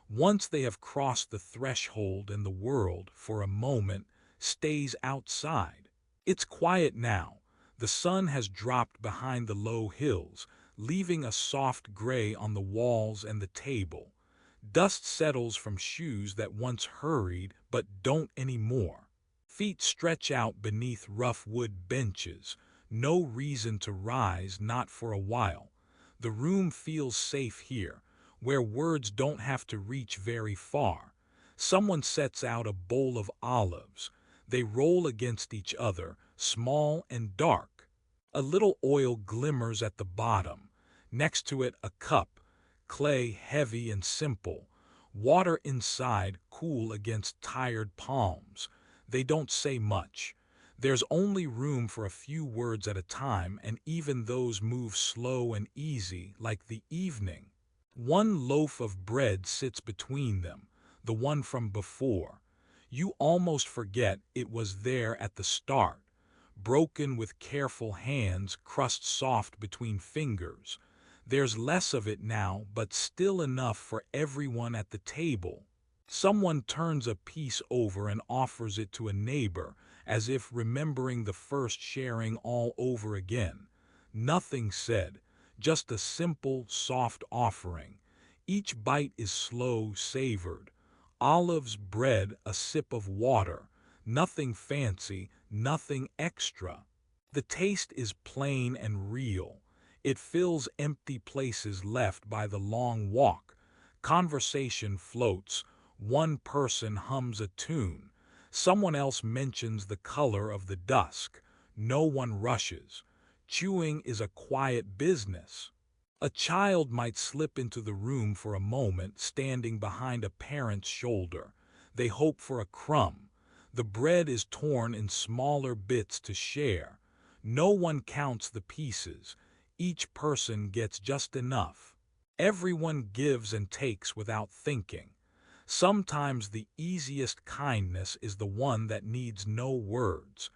Once they have crossed the threshold and the world, for a moment, stays outside. It's quiet now. The sun has dropped behind the low hills, leaving a soft gray on the walls and the table. Dust settles from shoes that once hurried but don't anymore. Feet stretch out beneath rough wood benches. No reason to rise, not for a while. The room feels safe here, where words don't have to reach very far. Someone sets out a bowl of olives. They roll against each other, small and dark. A little oil glimmers at the bottom. Next to it, a cup, clay heavy and simple. Water inside, cool against tired palms. They don't say much. There's only room for a few words at a time, and even those move slow and easy, like the evening. One loaf of bread sits between them, the one from before. You almost forget it was there at the start. Broken with careful hands, crust soft between fingers. There's less of it now, but still enough for everyone at the table. Someone turns a piece over and offers it to a neighbor, as if remembering the first sharing all over again. Nothing said, just a simple, soft offering. Each bite is slow, savored. Olives, bread, a sip of water. Nothing fancy, nothing extra. The taste is plain and real. It fills empty places left by the long walk. Conversation floats. One person hums a tune. Someone else mentions the color of the dusk. No one rushes. Chewing is a quiet business. A child might slip into the room for a moment, standing behind a parent's shoulder. They hope for a crumb. The bread is torn in smaller bits to share. No one counts the pieces. Each person gets just enough. Everyone gives and takes without thinking. Sometimes the easiest kindness is the one that needs no words.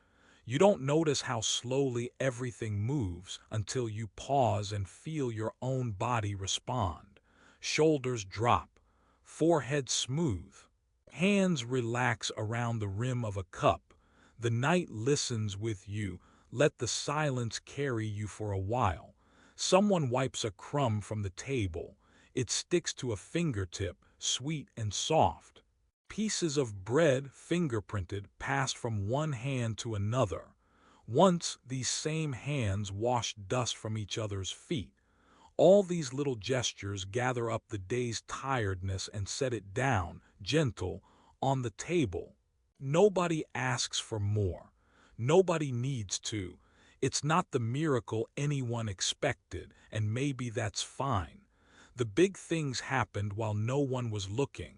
You don't notice how slowly everything moves until you pause and feel your own body respond. Shoulders drop, forehead smooth, hands relax around the rim of a cup. The night listens with you. Let the silence carry you for a while. Someone wipes a crumb from the table. It sticks to a fingertip, sweet and soft. Pieces of bread, fingerprinted, passed from one hand to another. Once these same hands washed dust from each other's feet. All these little gestures gather up the day's tiredness and set it down, gentle, on the table. Nobody asks for more. Nobody needs to. It's not the miracle anyone expected, and maybe that's fine. The big things happened while no one was looking.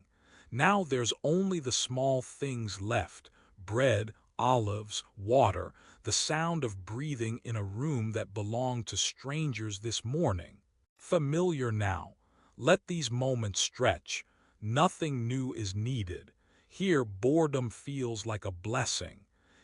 Now there's only the small things left: bread, olives, water, the sound of breathing in a room that belonged to strangers this morning. Familiar now. Let these moments stretch. Nothing new is needed. Here boredom feels like a blessing.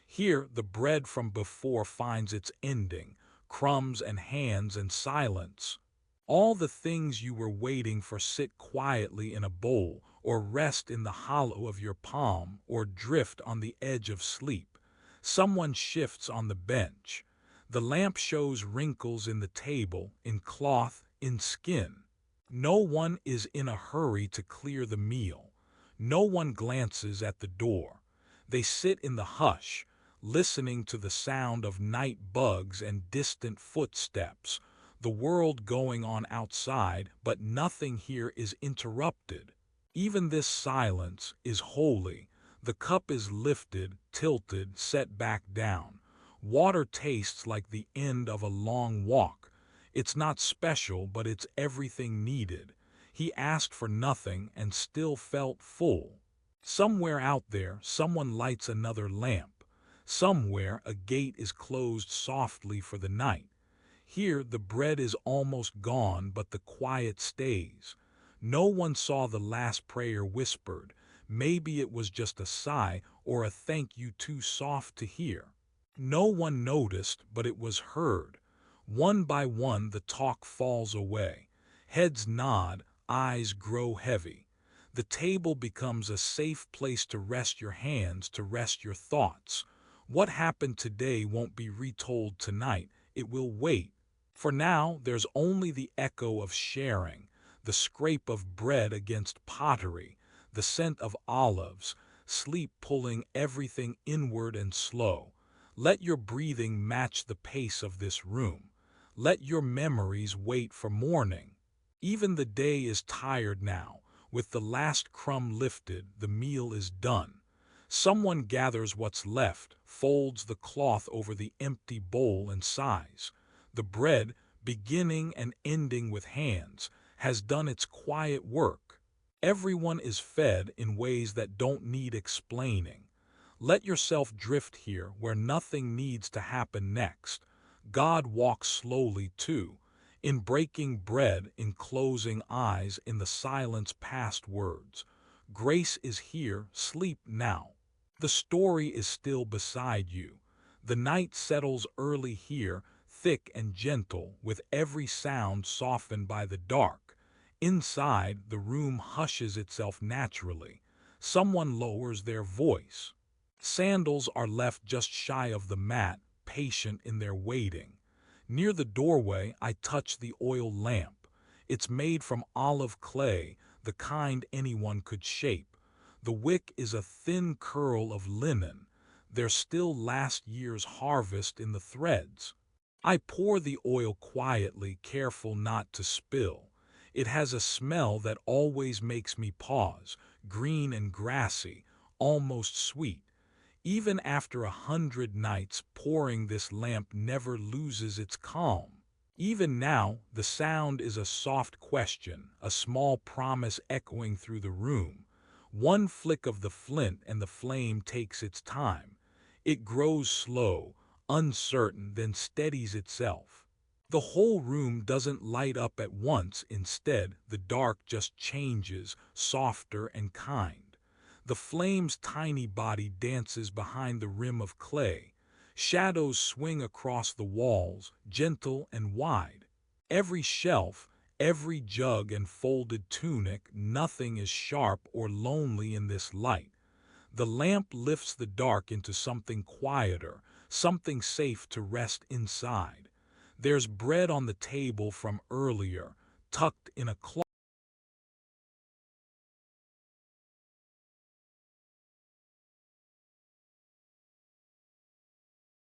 Here the bread from before finds its ending, crumbs and hands and silence. All the things you were waiting for sit quietly in a bowl, or rest in the hollow of your palm, or drift on the edge of sleep. Someone shifts on the bench. The lamp shows wrinkles in the table, in cloth, in skin. No one is in a hurry to clear the meal. No one glances at the door. They sit in the hush, listening to the sound of night bugs and distant footsteps, the world going on outside, but nothing here is interrupted. Even this silence is holy. The cup is lifted, tilted, set back down. Water tastes like the end of a long walk. It's not special, but it's everything needed. He asked for nothing and still felt full. Somewhere out there, someone lights another lamp. Somewhere, a gate is closed softly for the night. Here the bread is almost gone, but the quiet stays. No one saw the last prayer whispered. Maybe it was just a sigh or a thank you too soft to hear. No one noticed, but it was heard. One by one the talk falls away. Heads nod, eyes grow heavy. The table becomes a safe place to rest your hands, to rest your thoughts. What happened today won't be retold tonight. It will wait. For now, there's only the echo of sharing, the scrape of bread against pottery, the scent of olives, sleep pulling everything inward and slow. Let your breathing match the pace of this room. Let your memories wait for morning. Even the day is tired now. With the last crumb lifted, the meal is done. Someone gathers what's left, folds the cloth over the empty bowl and sighs. The bread, beginning and ending with hands, has done its quiet work. Everyone is fed in ways that don't need explaining. Let yourself drift here where nothing needs to happen next. God walks slowly too, in breaking bread, in closing eyes, in the silence past words. Grace is here, sleep now. The story is still beside you. The night settles early here, thick and gentle, with every sound softened by the dark. Inside, the room hushes itself naturally. Someone lowers their voice. Sandals are left just shy of the mat, patient in their waiting. Near the doorway, I touch the oil lamp. It's made from olive clay, the kind anyone could shape. The wick is a thin curl of linen. There's still last year's harvest in the threads. I pour the oil quietly, careful not to spill. It has a smell that always makes me pause, green and grassy, almost sweet. Even after 100 nights pouring, this lamp never loses its calm. Even now, the sound is a soft question, a small promise echoing through the room. One flick of the flint and the flame takes its time. It grows slow, uncertain, then steadies itself. The whole room doesn't light up at once. Instead, the dark just changes, softer and kind. The flame's tiny body dances behind the rim of clay. Shadows swing across the walls, gentle and wide. Every shelf, every jug and folded tunic, nothing is sharp or lonely in this light. The lamp lifts the dark into something quieter, something safe to rest inside. There's bread on the table from earlier, tucked in a cloth.